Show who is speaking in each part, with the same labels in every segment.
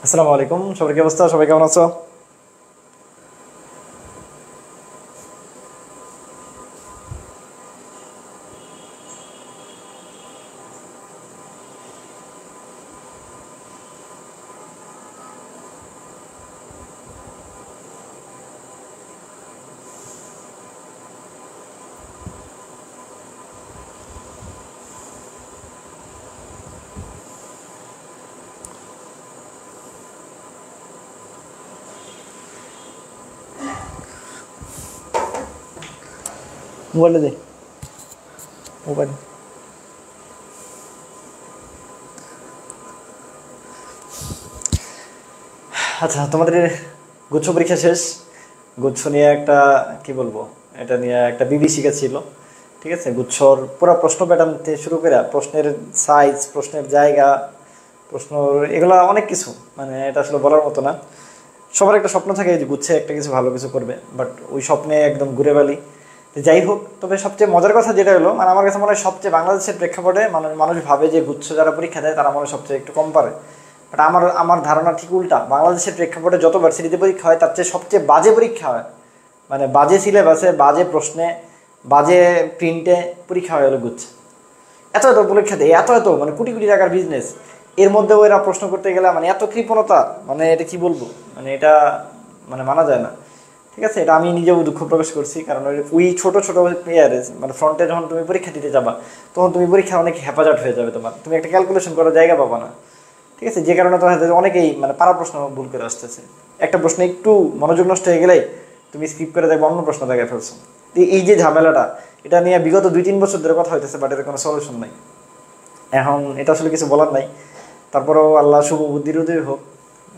Speaker 1: আসসালামু আলাইকুম, সবার কি অবস্থা? সবাই কেমন আছো? মোবাইলটা দে, মোবাইল। আচ্ছা, তোমাদের গুচ্ছ পরীক্ষা শেষ। গুচ্ছ নিয়ে একটা কি বলবো, এটা নিয়ে একটা বিভীষিকা ছিল। ঠিক আছে, গুচ্ছর পুরো প্রশ্ন প্যাটার্ন থেকে শুরু করে প্রশ্নের সাইজ, প্রশ্নের জায়গা, প্রশ্ন, এগুলা অনেক কিছু, মানে এটা আসলে বলার মতো না। সবার একটা স্বপ্ন থাকে যে গুচ্ছে একটা কিছু ভালো কিছু করবে, বাট ওই স্বপ্নে একদম ঘুরে বালি। যাই হোক, তবে সবচেয়ে মজার কথা যেটা হলো, মানে আমার কাছে মনে হয় সবচেয়ে বাংলাদেশের প্রেক্ষাপটে মানুষ ভাবে যে গুচ্ছ যারা পরীক্ষা দেয় তারা মনে হয় সবচেয়ে একটু কম পারে। বাট আমার আমার ধারণা ঠিক উল্টা। বাংলাদেশের প্রেক্ষাপটে যত ভার্সিটিতে পরীক্ষা হয় তার চেয়ে সবচেয়ে বাজে পরীক্ষা হয়, মানে বাজে সিলেবাসে, বাজে প্রশ্নে, বাজে প্রিন্টে পরীক্ষা হয় হলো গুচ্ছে। এত এত পরীক্ষা দেয়, এত এত, মানে কোটি কোটি টাকার বিজনেস। এর মধ্যেও এরা প্রশ্ন করতে গেলে মানে এত কৃপণতা, মানে এটা কি বলবো, মানে এটা মানে মানা যায় না। ঠিক আছে, এটা আমি নিজেও দুঃখ প্রকাশ করছি, কারণ ওই ছোটো ছোটো ইয়ারে, মানে ফ্রন্টে যখন তুমি পরীক্ষা দিতে যাবা তখন তুমি পরীক্ষা অনেক হেফাজত হয়ে যাবে, তোমার তুমি একটা ক্যালকুলেশন করার জায়গা পাবা না। ঠিক আছে, যে কারণে তোমার অনেকেই মানে পারা প্রশ্ন ভুল করে আসতেছে। একটা প্রশ্ন একটু মনোযোগ নষ্ট হয়ে গেলেই তুমি স্কিপ করে দেখবে অন্য প্রশ্ন দেখে ফেলছো। এই যে ঝামেলাটা, এটা নিয়ে বিগত 2-3 বছর ধরে কথা হইতেছে, বাট এর কোনো সলিউশন নাই। এখন এটা আসলে কিছু বলার নাই। তারপরেও আল্লাহ শুভ বুদ্ধির উদয় হোক,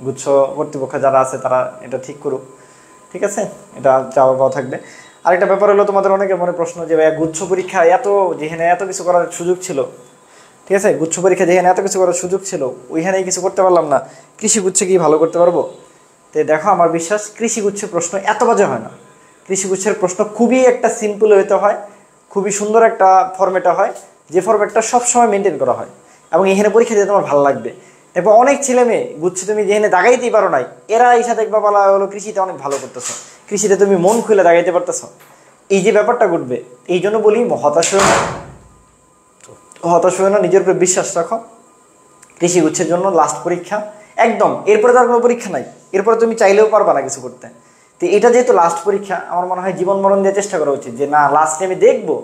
Speaker 1: গুচ্ছ কর্তৃপক্ষ যারা আছে তারা এটা ঠিক করুক। ঠিক আছে, এটা চাওয়া পাওয়া থাকবে। আরেকটা ব্যাপার হলো, তোমাদের অনেকের মনে প্রশ্ন যে ভাইয়া গুচ্ছ পরীক্ষা এত, যেখানে এত কিছু করার সুযোগ ছিল, ঠিক আছে, গুচ্ছ পরীক্ষা যেখানে এত কিছু করার সুযোগ ছিল ওইখানেই কিছু করতে পারলাম না, কৃষি গুচ্ছে কি ভালো করতে পারবো? তো দেখো, আমার বিশ্বাস কৃষি গুচ্ছের প্রশ্ন এত বাজে হয় না। কৃষি গুচ্ছের প্রশ্ন খুবই একটা সিম্পল হইতে হয়, খুবই সুন্দর একটা ফরম্যাটে হয়, যে ফরম্যাটটা সবসময় মেনটেন করা হয়, এবং এখানে পরীক্ষা দিতে তোমার ভালো লাগবে। এরপর অনেক ছেলে মেয়ে গুচ্ছে তুমি যেখানে দাগাইতেই পারো নাই, এরা এই সাথে একবার বলা হলো কৃষিতে অনেক ভালো করতেছো, কৃষিতে তুমি মন খুলে দাগাইতে পারতেছো। এই যে ব্যাপারটা ঘটবে, এই জন্য বলি হতাশ হয়ে না, হতাশ হয়ে না, নিজের উপরে বিশ্বাস রাখো। কৃষি গুচ্ছের জন্য লাস্ট পরীক্ষা একদম, এরপরে তার কোনো পরীক্ষা নাই, এরপরে তুমি চাইলেও পারবা না কিছু করতে। তো এটা যেহেতু লাস্ট পরীক্ষা, আমার মনে হয় জীবন মরণ দিয়ে চেষ্টা করা উচিত যে না, লাস্টে আমি দেখবো।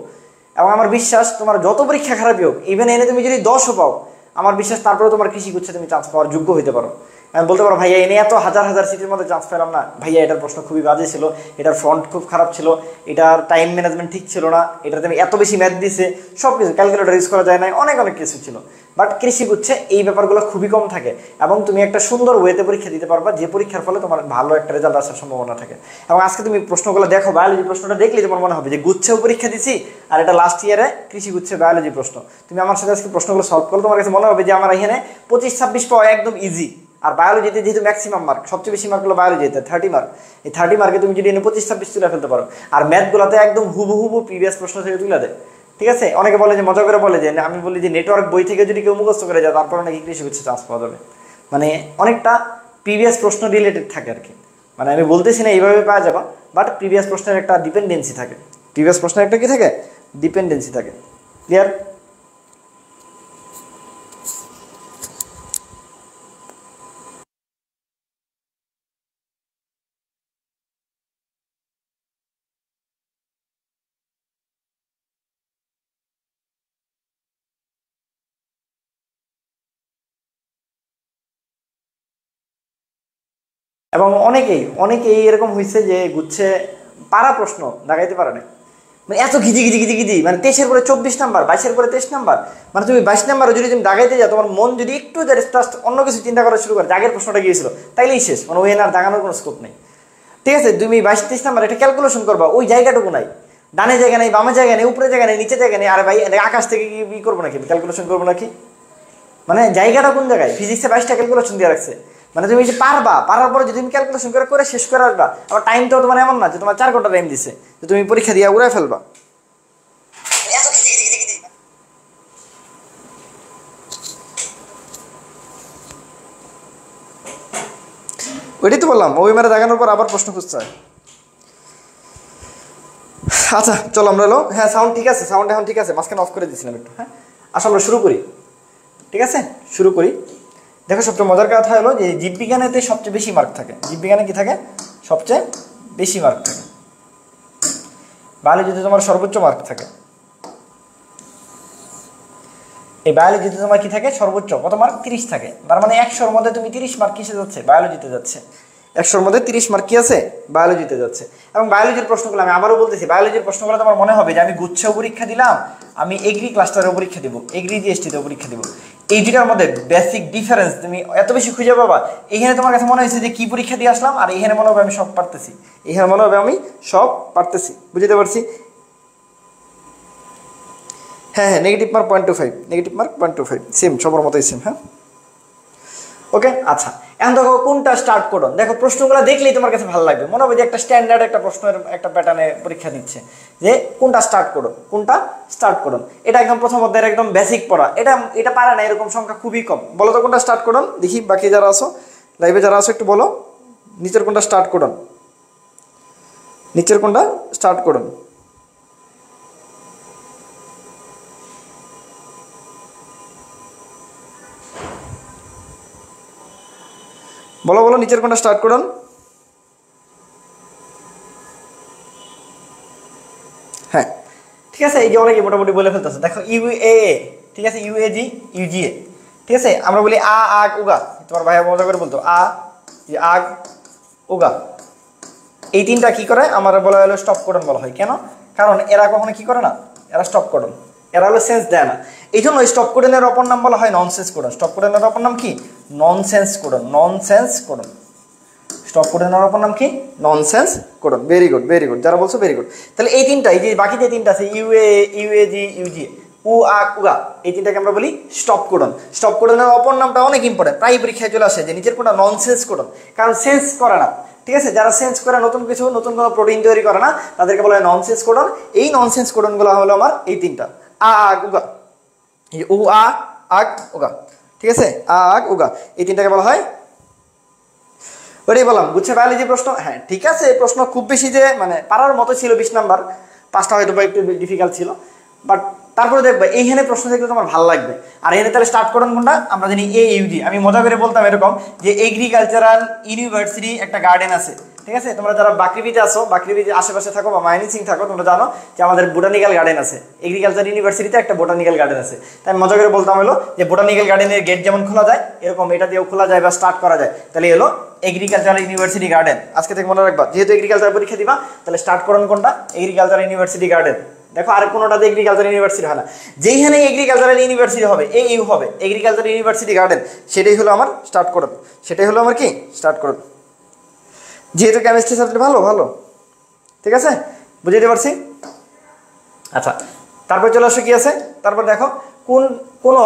Speaker 1: এবং আমার বিশ্বাস তোমার যত পরীক্ষা খারাপই হোক, ইভেন এনে তুমি যদি 10ও পাও, আমার বিশ্বাস তারপরে তোমার কৃষি গুচ্ছে তুমি চান্স পাওয়ার যোগ্য হইতে পারো। আমি বলতে পারো ভাইয়া এনে এত হাজার হাজার সিটির মধ্যে চান্স পেলাম না, ভাইয়া এটার প্রশ্ন খুবই বাজে ছিল, এটার ফ্রন্ট খুব খারাপ ছিল, এটার টাইম ম্যানেজমেন্ট ঠিক ছিল না, এটাতে আমি এত বেশি ম্যাথ দিছে, সব কিছু ক্যালকুলেটর ইউজ করা যায় না, অনেক অনেক কিছু ছিল। বাট কৃষি গুচ্ছে এই ব্যাপারগুলো খুবই কম থাকে, এবং তুমি একটা সুন্দর ওয়েতে পরীক্ষা দিতে পারবা, যে পরীক্ষার ফলে তোমার ভালো একটা রেজাল্ট আসার সম্ভাবনা থাকে। এবং আজকে তুমি প্রশ্নগুলো দেখো, বায়োলজি প্রশ্নটা দেখলে তোমার মনে হবে যে গুচ্ছেও পরীক্ষা দিছি, আর এটা লাস্ট ইয়ারে কৃষি গুচ্ছে বায়োলজি প্রশ্ন। তুমি আমার সাথে আজকে প্রশ্নগুলো সলভ করো, তোমার কাছে মনে হবে যে আমার এখানে 25-26 পাওয়া একদম ইজি। আর বায়োলজিতে যেহেতু ম্যাক্সিমাম মার্ক, সবচেয়ে বেশি মার্ক হলো বায়োলজিতে 30 মার্ক। এই 30 মার্কে তুমি যদি এনে 25-26 তুলে ফেলতে পারো, আর ম্যাথগুলোতে একদম হুবহু প্রিভিয়াস প্রশ্ন থেকে তুলে দেয়। ঠিক আছে, অনেকে বলে যে মজা করে বলে যে আমি বলি যে নেটওয়ার্ক বই থেকে যদি কেউ মুখস্থ করে যায় তারপরে নাকি কৃষি গুচ্ছে চান্স পাওয়া যাবে, মানে অনেকটা প্রিভিয়াস প্রশ্ন রিলেটেড থাকে আর কি। মানে আমি বলতেছি না এইভাবে পাওয়া যাবে, বাট প্রিভিয়াস প্রশ্নের একটা ডিপেন্ডেন্সি থাকে, প্রিভিয়াস প্রশ্নের একটা কি থাকে, ডিপেন্ডেন্সি থাকে। ক্লিয়ার? এবং অনেকেই অনেকেই এরকম হয়েছে যে গুচ্ছে পারা প্রশ্ন দাগাইতে পারে না, মানে এত ঘিজি ঘিজি ঘিজি ঘিজি, মানে 23-এর পরে 24 নাম্বার, 22-এর পরে 23 নাম্বার, মানে তুমি 22 নাম্বারও যদি তুমি দাগাইতে যাও, তোমার মন যদি একটু জাস্ট অন্য কিছু চিন্তা করা শুরু করে, আগের প্রশ্নটা গিয়েছিল তাইলেই শেষ, মানে ওই আর দাগানোর কোনো স্কোপ নেই। ঠিক আছে, তুমি 22-23 নাম্বার এটা ক্যালকুলেশন করবা, ওই জায়গাটুকু নাই, ডানে জায়গা নেই, বামে জায়গা নেই, উপরে জায়গা নেই, নিচে জায়গা নেই, আর ভাই আকাশ থেকে কি করবো নাকি, ক্যালকুলেশন করবো নাকি, মানে জায়গাটা কোন জায়গায়, ফিজিক্সে 22টা ক্যালকুলেশন দিয়ে রাখছে, মানে তুমি যে পারবা, পারার পরে যদি তুমি ক্যালকুলেশন করে করে শেষ করে আসবা, আবার টাইমটাও তোমার এমন না যে তোমার 4 ঘন্টা টাইম দিছে যে তুমি পরীক্ষা দিয়ে উড়াই ফেলবা। ওইটাই তো বললাম, মুভি মেরে দেখানোর পর আবার প্রশ্ন খুঁজতে হয়। আচ্ছা চলো আমরা এলো, হ্যাঁ সাউন্ড ঠিক আছে, সাউন্ড এখন ঠিক আছে, মাঝখানে অফ করে দিয়েছিলাম একটু। হ্যাঁ আসলে আমরা শুরু করি, ঠিক আছে শুরু করি। দেখো সবচেয়ে মজার কথা হলো যে জীববিজ্ঞানেতে সবচেয়ে বেশি মার্ক থাকে। জীববিজ্ঞানে কি থাকে? সবচেয়ে বেশি মার্ক থাকে। বায়োলজিতে তোমার সর্বোচ্চ মার্ক থাকে। এই বায়োলজিতে তোমার কি থাকে? সর্বোচ্চ কত মার্ক? 30 থাকে। তার মানে 100-র মধ্যে তুমি 30 মার্ক কিসে যাচ্ছে? বায়োলজিতে যাচ্ছে। 100-র মধ্যে 30 মার্ক কি আছে? বায়োলজিতে যাচ্ছে। এবং বায়োলজির প্রশ্নগুলো আমি আবারও বলতেছি, বায়োলজির প্রশ্নগুলো তোমার মনে হবে যে আমি গুচ্ছেও পরীক্ষা দিলাম, আমি এগ্রি ক্লাস্টারেও পরীক্ষা দিব, এগ্রি জিএসটিতেও পরীক্ষা দিব। এই দুটার মধ্যে বেসিক ডিফারেন্স তুমি এত বেশি খুঁজে পাবা। এখানে তোমার কাছে মনে হয়েছে যে কি পরীক্ষা দিয়ে আসলাম, আর এখানে মনে হবে আমি সব পারতেছি, এখানে মনে হবে আমি সব পারতেছি। বুঝতে পারছি? হ্যাঁ হ্যাঁ, negative mark 0.25, negative mark 0.25, same সবার মতোই সেম। হ্যাঁ ওকে। আচ্ছা এখন দেখো কোনটা স্টার্ট কোডন। দেখো প্রশ্নগুলো দেখলেই তোমার কাছে ভালো লাগবে, মনে হবে যে একটা স্ট্যান্ডার্ড একটা প্রশ্নের একটা প্যাটার্নে পরীক্ষা দিচ্ছে, যে কোনটা স্টার্ট কোডন, কোনটা স্টার্ট কোডন। এটা একদম প্রথম অধ্যায়ের একদম বেসিক পড়া, এটা পারে না এরকম সংখ্যা খুবই কম। বলো তো কোনটা স্টার্ট কোডন, দেখি বাকি যারা আছো লাইভে যারা আছো একটু বলো, নিচের কোনটা স্টার্ট কোডন, নিচের কোনটা স্টার্ট কোডন। বলো বলো নিচের কোনটা স্টার্ট কোডন। হ্যাঁ ঠিক আছে, এই যে অনেকে মোটামুটি বলে ফেলতেছে। দেখো ইউএ, ঠিক আছে, ইউএজি, ইউজিএ, ঠিক আছে। আমরা বলি আ আগ উগা, তোমার ভাইয়া মজা করে বলতো আ আগ উগা। এই তিনটা কি করে আমার বলা হলো স্টপ কোডন বলা হয়। কেন? কারণ এরা কখনো কি করে না, এরা স্টপ কোডন, এরা হলো সেন্স দেয় না। এই জন্য স্টপ কোডনের অপর নাম বলা হয় ননসেন্স কোডন। স্টপ কোডনের অপর নাম কি? Nonsense codon, nonsense codon. Stop কোডনের অপর নাম কি? Nonsense codon. Very good, very good, যারা বলছো ভেরি গুড। তাহলে এই তিনটা, এই যে বাকি যে তিনটা আছে ইউএ, ইউএজি, ইউজি, উ আ উগা, এই তিনটাকে আমরা বলি স্টপ কোডন। স্টপ কোডনের অপর নামটা অনেক ইম্পর্টেন্ট, প্রায় পরীক্ষায় চলে আসে যে নিচের কোনটা ননসেন্স কোডন, কারণ সেন্স করে না। ঠিক আছে, যারা সেন্স করে নতুন কিছু, নতুন কোনো প্রোটিন তৈরি করে না, তাদেরকে বলা হয় ননসেন্স কোডন। এই ননসেন্স কোডনগুলো হলো আমার এই তিনটা, আ আগ উগা, উ আ আগ উগা, ঠিক আছে, আ আগ উগা, এই তিনটাকে বলা হয়। ওটাই বললাম বুঝছে বায়োলজি প্রশ্ন। হ্যাঁ ঠিক আছে, এই প্রশ্ন খুব বেশি যে মানে পারার মতো ছিল 20 নাম্বার, 5টা হয়তো বা একটু ডিফিকাল্ট ছিল, বাট তারপরে দেখবে এইখানে প্রশ্ন দেখলে তোমার ভালো লাগবে। আর এখানে তাহলে স্টার্ট করুন কোনটা? আমরা জানি AUG। আমি মজা করে বলতাম এরকম যে এগ্রিকালচারাল ইউনিভার্সিটি একটা গার্ডেন আছে, ঠিক আছে। তোমরা যারা বাকরিবিতে আসো, বাকরিবিতে আশেপাশে থাকো বা মাইনিং থাকো, তোমরা জানো যে আমাদের বোটানিক্যাল গার্ডেন আছে। এগ্রিকালচার ইউনিভার্সিটিতে একটা বোটানিক্যাল গার্ডেন আছে। তাই মজা করে বলতাম হলো যে বোটানিক্যাল গার্ডেনের গেট যেমন খোলা যায়, এরকম এটা দিয়েও খোলা যায় বা স্টার্ট করা যায়। তাহলে এলো এগ্রিকালচারাল ইউনিভার্সিটি গার্ডেন। আজকে থেকে মনে রাখবা, যেহেতু এগ্রিকালচার পরীক্ষা দিবা, তাহলে স্টার্ট করুন কোনটা? Agricultural university garden. দেখো আর কোনোটাতে এগ্রিকালচার ইউনিভার্সিটি হয় না, যেইখানে এগ্রিকালচারাল ইউনিভার্সিটি হবে AU হবে, এগ্রিকালচার ইউনিভার্সিটি গার্ডেন, সেটাই হলো আমার স্টার্ট করুন, সেটাই হলো আমার কি স্টার্ট করুন। যেহেতু কেমিস্ট্রি সাবজেক্ট ভালো ভালো, ঠিক আছে, বুঝতে পারছি। আচ্ছা তারপর চলে আসো কি আছে, তারপর দেখো কোনো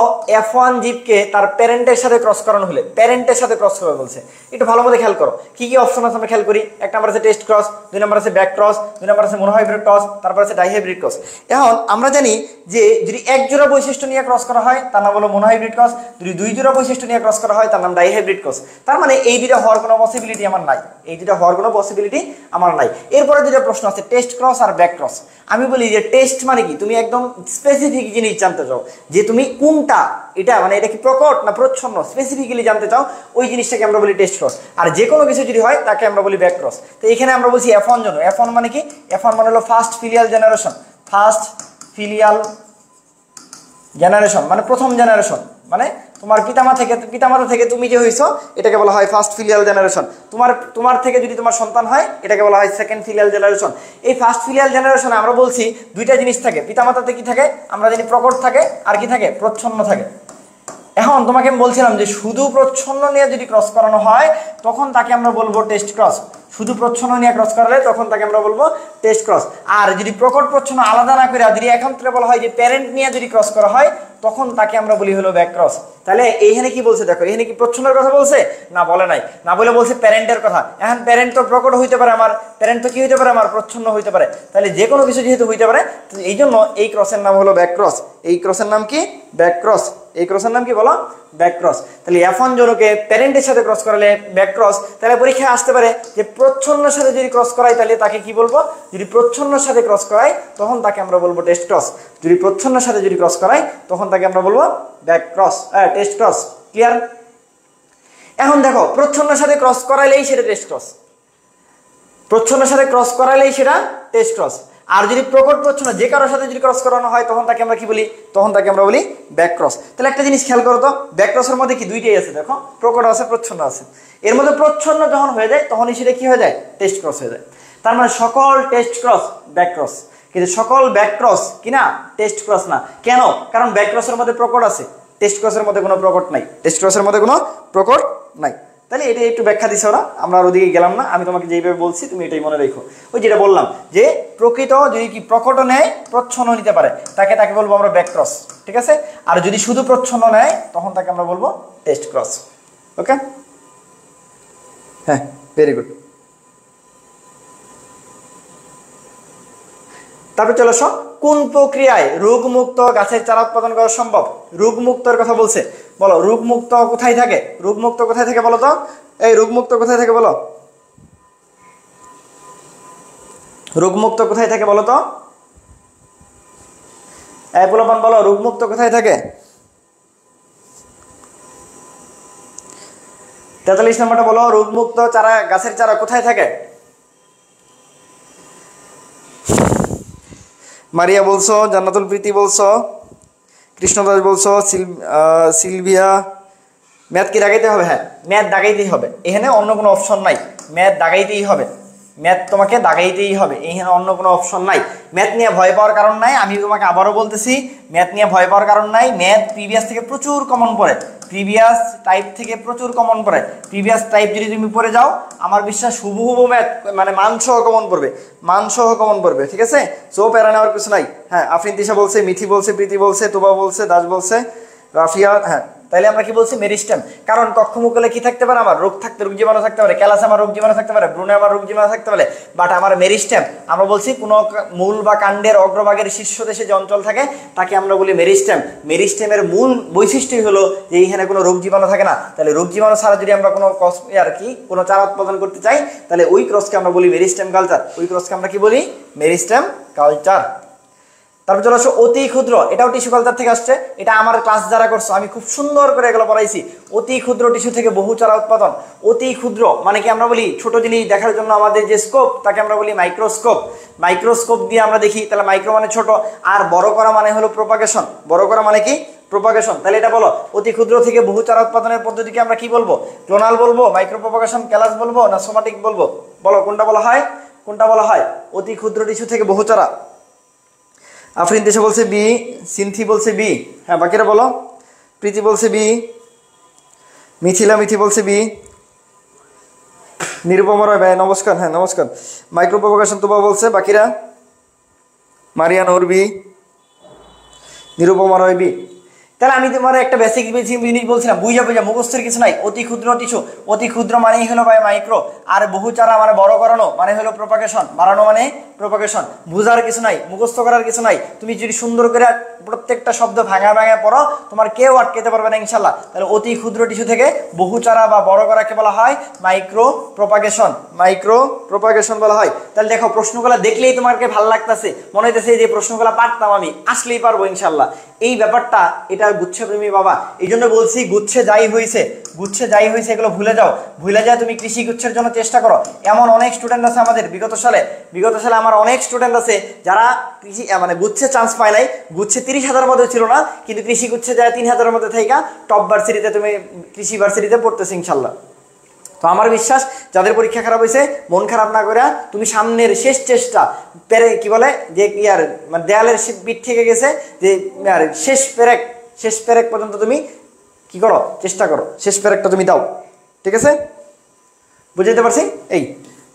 Speaker 1: F1 জীবকে তার প্যারেন্টের সাথে ক্রস করানো হলে, প্যারেন্টের সাথে ক্রস করা বলছে, একটু ভালো মতো খেয়াল করো কি কি অপশন আছে আমরা খেয়াল করি। 1 নাম্বার আছে টেস্ট ক্রস, 2 নাম্বার আছে ব্যাক ক্রস, 2 নাম্বার আছে মনোহাইব্রিড ক্রস, তারপর আছে ডাইহাইব্রিড ক্রস। এখন আমরা জানি যে যদি এক জোড়া বৈশিষ্ট্য নিয়ে ক্রস করা হয় তার নাম হলো মনোহাইব্রিড ক্রস, যদি 2 জোড়া বৈশিষ্ট্য নিয়ে ক্রস করা হয় তার নাম ডাইহাইব্রিড ক্রস। তার মানে এই দুটো হওয়ার কোনো পসিবিলিটি আমার নাই, এই দুটো হওয়ার কোনো পসিবিলিটি আমার নাই। এরপরে দুটো প্রশ্ন আছে টেস্ট ক্রস আর ব্যাক ক্রস। আমি বলি যে টেস্ট মানে কি, তুমি একদম স্পেসিফিক জিনিস জানতে চাও যে তুমি কোনটা, এটা মানে এটা কি প্রকট না প্রচ্ছন্ন, স্পেসিফিক্যালি জানতে চাও, ওই জিনিসটাকে আমরা বলি টেস্ট ক্রস। আর যে কোনো কিছু যদি হয় তাকে আমরা বলি ব্যাক ক্রস। তো এখানে আমরা বলছি F1 জন্য, F1 মানে কি? F1 মানে হলো first filial generation, first filial generation মানে প্রথম জেনারেশন, মানে তোমার পিতামাতা থেকে তুমি যে হইছো এটাকে বলা হয় ফার্স্ট ফিলিয়াল জেনারেশন। তোমার থেকে যদি তোমার সন্তান হয় এটাকে বলা হয় সেকেন্ড ফিলিয়াল জেনারেশন। এই ফার্স্ট ফিলিয়াল জেনারেশনে আমরা বলছি দুইটা জিনিস থাকে, পিতামাতাতে কি থাকে আমরা জানি প্রকট থাকে, আর কি থাকে প্রচ্ছন্ন থাকে। এখন তোমাকে আমি বলছিলাম যে শুধু প্রচ্ছন্ন নিয়ে যদি ক্রস করানো হয় তখন তাকে আমরা বলবো টেস্ট ক্রস, শুধু প্রচ্ছন্ন নিয়ে ক্রস করালে তখন তাকে আমরা বলবো টেস্ট ক্রস। আর যদি প্রকট প্রচ্ছন্ন আলাদা না করে যদি একান্তরে বলা হয় যে প্যারেন্ট নিয়ে যদি ক্রস করা হয় তখন তাকে আমরা বলি হলো ব্যাক ক্রস। তাহলে এইখানে কি বলছে দেখো, এখানে কি প্রচ্ছন্নের কথা বলছে না, বলে নাই, না বলে বলছে প্যারেন্টের কথা। এখন প্যারেন্ট তো প্রকট হইতে পারে আমার, প্যারেন্ট তো কি হইতে পারে আমার প্রচ্ছন্ন হইতে পারে, তাহলে যে কোনো কিছু যেহেতু হইতে পারে এই জন্য এই ক্রসের নাম হলো ব্যাক ক্রস। এই ক্রসের নাম কি? Back cross. এই ক্রসের নাম কি বলো? Back cross. তাহলে F1 জনকে প্যারেন্টের সাথে ক্রস করালে ব্যাক ক্রস। তাহলে পরীক্ষায় আসতে পারে যে প্রচ্ছন্নের সাথে যদি ক্রস করাই তাহলে তাকে কি বলবো? যদি প্রচ্ছন্নের সাথে ক্রস করাই তখন তাকে আমরা বলবো টেস্ট ক্রস। যদি প্রচ্ছন্নের সাথে যদি ক্রস করাই তখন তাকে আমরা বলবো back cross, test cross. Clear? এখন দেখো প্রচ্ছন্নের সাথে ক্রস করাইলেই সেটা টেস্ট ক্রস, প্রচ্ছন্নের সাথে ক্রস করাইলেই সেটা টেস্ট ক্রস। আর যদি প্রকট প্রচ্ছন্ন যে কারোর সাথে যদি ক্রস করানো হয় তখন তাকে আমরা কি বলি? তখন তাকে আমরা বলি ব্যাক ক্রস। তাহলে একটা জিনিস খেয়াল করো তো, ব্যাক ক্রসের মধ্যে কি দুইটাই আছে, দেখো প্রকট আছে প্রচ্ছন্ন আছে। এর মধ্যে প্রচ্ছন্ন যখন হয়ে যায় তখনই সেটা কি হয়ে যায়? টেস্ট ক্রস হয়ে যায়। তার মানে সকল টেস্ট ক্রস ব্যাক ক্রস, কিন্তু সকল ব্যাক ক্রস কি না টেস্ট ক্রস না। কেন? কারণ ব্যাক ক্রসের মধ্যে প্রকট আছে, টেস্ট ক্রসের মধ্যে কোনো প্রকট নাই, টেস্ট ক্রসের মধ্যে কোনো প্রকট নাই। তাহলে এটা একটু ব্যাখ্যা দিছে ওরা, আমরা আর ওদিকে গেলাম না, আমি তোমাকে যেইভাবে বলছি তুমি এটাই মনে রেখো। ওই যেটা বললাম যে প্রকৃত যদি কি প্রকট নেয় প্রচ্ছন্ন নিতে পারে তাকে বলবো আমরা ব্যাক ক্রস, ঠিক আছে? আর যদি শুধু প্রচ্ছন্ন নেয় তখন তাকে আমরা বলবো টেস্ট ক্রস। ওকে, হ্যাঁ, ভেরি গুড। তারপরে চলে আসো, কোন প্রক্রিয়ায় রোগমুক্ত গাছের চারা উৎপাদন করা সম্ভব? রোগমুক্তর কথা বলছে, বলো রোগমুক্ত কোথায় থাকে? রোগমুক্ত কোথায় থাকে বলো তো? এই রোগমুক্ত কোথায় থাকে বলো? রোগমুক্ত কোথায় থাকে বলো তো? এই পোলাপান বলো রোগমুক্ত কোথায় থাকে? 43 নম্বরটা বলো, রোগমুক্ত চারা গাছের চারা কোথায় থাকে? মারিয়া বলছো, জান্নাতুল প্রীতি বলছো, কৃষ্ণদাস বলছো, সিলভিয়া। ম্যাথ কি দাগাইতে হবে? হ্যাঁ, ম্যাথ দাগাইতেই হবে, এখানে অন্য কোনো অপশন নাই, ম্যাথ দাগাইতেই হবে, ম্যাথ তোমাকে দাগাইতেই হবে, এখানে অন্য কোনো অপশন নাই। ম্যাথ নিয়ে ভয় পাওয়ার কারণ নাই, আমি তোমাকে আবারও বলতেছি ম্যাথ নিয়ে ভয় পাওয়ার কারণ নাই। ম্যাথ প্রিভিয়াস থেকে প্রচুর কমন পড়ে, প্রিভিয়াস টাইপ থেকে প্রচুর কমন পড়ে। প্রিভিয়াস টাইপ যদি তুমি পড়ে যাও আমার বিশ্বাস হুবহু ম্যাথ মানে মানসহ কমন পড়বে, মানসহ কমন পড়বে, ঠিক আছে? সো প্যারা নেওয়ার কিছু নাই। হ্যাঁ, আফরিন তিশা বলছে, মিথি বলছে, প্রীতি বলছে, তোবা বলছে, দাস বলছে, রাফিয়া। হ্যাঁ, তাইলে আমরা কি বলছি? মেরিস্টেম। কারণ কক্ষমুকলে কি থাকতে পারে? আমার রোগ থাকতে, রোগ জীবাণু থাকতে পারে, ক্যালাস আমার রোগ জীবাণু থাকতে পারে, ব্রুনে আমার রোগ জীবাণু থাকতে পারে, বাট আমার মেরিস্টেম আমরা বলছি কোনো মূল বা কাণ্ডের অগ্রভাগের শীর্ষদেশে যে অঞ্চল থাকে তাকে আমরা বলি মেরিস্টেম। মেরিস্টেমের মূল বৈশিষ্ট্যই হলো যে এইখানে কোনো রোগ জীবাণু থাকে না। তাহলে রোগ জীবাণু ছাড়া যদি আমরা কোনো আর কি কোনো চারা উৎপাদন করতে চাই তাহলে ওই ক্রসকে আমরা বলি মেরিস্টেম কালচার, ওই ক্রসকে আমরা কি বলি? Meristem culture. তারপর চলে আসো অতি ক্ষুদ্র, এটাও টিস্যু কালচার থেকে আসছে, এটা আমার ক্লাস যারা করছো আমি খুব সুন্দর করে এগুলো পড়াইছি। অতি ক্ষুদ্র টিস্যু থেকে বহু চারা উৎপাদন। অতি ক্ষুদ্র মানে কি? আমরা বলি ছোট জিনিস দেখার জন্য আমাদের যে স্কোপ তাকে আমরা বলি মাইক্রোস্কোপ। মাইক্রোস্কোপ দিয়ে আমরা দেখি, তাহলে মাইক্রো মানে ছোট, আর বড় করা মানে হলো প্রোপাগেশন। বড় করা মানে কি? প্রোপাগেশন। তাহলে এটা বলো অতি ক্ষুদ্র থেকে বহু চারা উৎপাদনের পদ্ধতিকে আমরা কি বলবো? ক্লোনাল বলবো, মাইক্রো প্রোপাগেশন, ক্যালাস বলবো, না সোমাটিক বলবো? বলো কোনটা বলা হয়? কোনটা বলা হয়? অতি ক্ষুদ্র টিস্যু থেকে বহু চারা। আফরিন দেশে বলছে বি, সিনথি বলছে বি। হ্যাঁ, বাকিরা বলো। প্রীতি বলছে বি, মিথি বলছে বি, নিরুপমা রয় ভাই নমস্কার। হ্যাঁ নমস্কার। মাইক্রো প্রোপাগেশন তোবা বলছে, বাকিরা? মারিয়া নূর বি, নিরুপমা রয় বি। তাহলে আমি তোমার একটা বেসিক জিনিস বলছিলাম, বুঝা মুখস্থের কিছু নাই। অতি ক্ষুদ্র টিস্যু, অতি ক্ষুদ্র মানেই হলো ভাই মাইক্রো, আর বহু চারা মানে বড় করানো মানে হলো প্রোপাগেশন, বাড়ানো মানে প্রোপাগেশন। বুঝার কিছু নাই, মুখস্থ করার কিছু নাই। তুমি যদি সুন্দর করে প্রত্যেকটা শব্দ ভাঙা পড়ো তোমার কেউ আটকাতে পারবে না ইনশাল্লাহ। তাহলে অতি ক্ষুদ্র টিস্যু থেকে বহু চারা বা বড় করাকে বলা হয় মাইক্রো প্রোপাগেশন, মাইক্রো প্রোপাগেশন বলা হয়। তাহলে দেখো প্রশ্নগুলো দেখলেই তোমাকে ভালো লাগতেছে, মনে হইতেছে যে প্রশ্নগুলো পারতাম আমি, আসলেই পারবো ইনশাল্লাহ। এই ব্যাপারটা এটা গুচ্ছে প্রেমী বাবা, এই জন্য বলছি গুচ্ছে যাই হয়েছে এগুলো ভুলে যাও, ভুলে যায় তুমি কৃষি গুচ্ছের জন্য চেষ্টা করো। এমন অনেক স্টুডেন্ট আছে আমাদের বিগত সালে আমার অনেক স্টুডেন্ট আছে যারা কৃষি মানে গুচ্ছে চান্স পায় নাই। গুচ্ছে 30,000 মধ্যে ছিল না, কিন্তু কৃষি গুচ্ছে যায় 3,000 মধ্যে থেকে টপ ভার্সিটিতে তুমি কৃষি ভার্সিটিতে পড়তেছি ইনশাল্লাহ। তো আমার বিশ্বাস যাদের পরীক্ষা খারাপ হয়েছে মন খারাপ না করে তুমি সামনের শেষ চেষ্টা কি বলে যে ইয়ার মানে দেয়ালের পিঠ থেকে গেছে যে শেষ পেরেক পর্যন্ত তুমি কি করো? চেষ্টা করো, শেষ পেরেকটা তুমি দাও, ঠিক আছে? বুঝাইতে পারছি? এই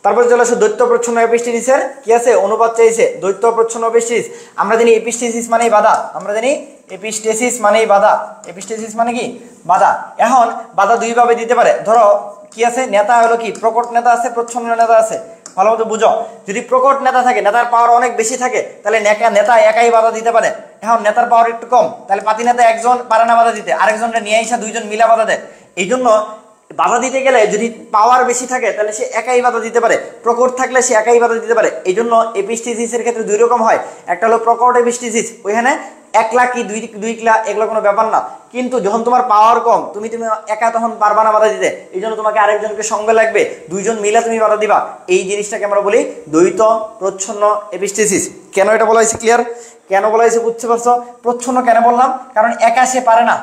Speaker 1: তারপরে চলে আসো দৈত্য প্রচ্ছন্ন এপিস্টেসিসের কি আছে? অনুপাত চাইছে দৈত্য প্রচ্ছন্ন এপিস্টেসিস। আমরা জানি এপিস্টেসিস মানেই বাধা, আমরা জানি এপিস্টেসিস মানেই বাধা। এপিস্টেসিস মানে কি? বাধা। এখন বাধা দুইভাবে দিতে পারে। ধরো কি আছে? নেতা হলো কি? প্রকট নেতা আছে, প্রচ্ছন্ন নেতা আছে।
Speaker 2: ভালো মতো বুঝো। যদি প্রকট নেতা থাকে, নেতার পাওয়ার অনেক বেশি থাকে, তাহলে নেতা একাই বাধা দিতে পারে। এখন নেতার পাওয়ার একটু কম, তাহলে পাতি নেতা একজন পারে না বাধা দিতে, আরেকজনটা নিয়ে এসে দুইজন মিলা বাধা দেয়। এই জন্য বাধা দিতে গেলে যদি পাওয়ার বেশি থাকে তাহলে সে একাই বাধা দিতে পারে, প্রকট থাকলে সে একাই বাধা দিতে পারে। এই জন্য এপিস্টিসিসের ক্ষেত্রে দুই রকম হয়, একটা হলো প্রকট এপিস্টিসিস, ওইখানে 1 লাখ কি 2 লাখ এগুলো কোনো ব্যাপার না। কিন্তু যখন তোমার পাওয়ার কম, তুমি একা তখন পারবা না বাধা দিতে, এই জন্য তোমাকে আরেকজনকে সঙ্গে লাগবে, দুইজন মিলে তুমি বাধা দিবা। এই জিনিসটাকে আমরা বলি দ্বৈত প্রচ্ছন্ন এপিস্টিসিস। কেন এটা বলা হয়েছে ক্লিয়ার? কেন বলা হয়েছে বুঝতে পারছো? প্রচ্ছন্ন কেন বললাম? কারণ একা সে পারে না,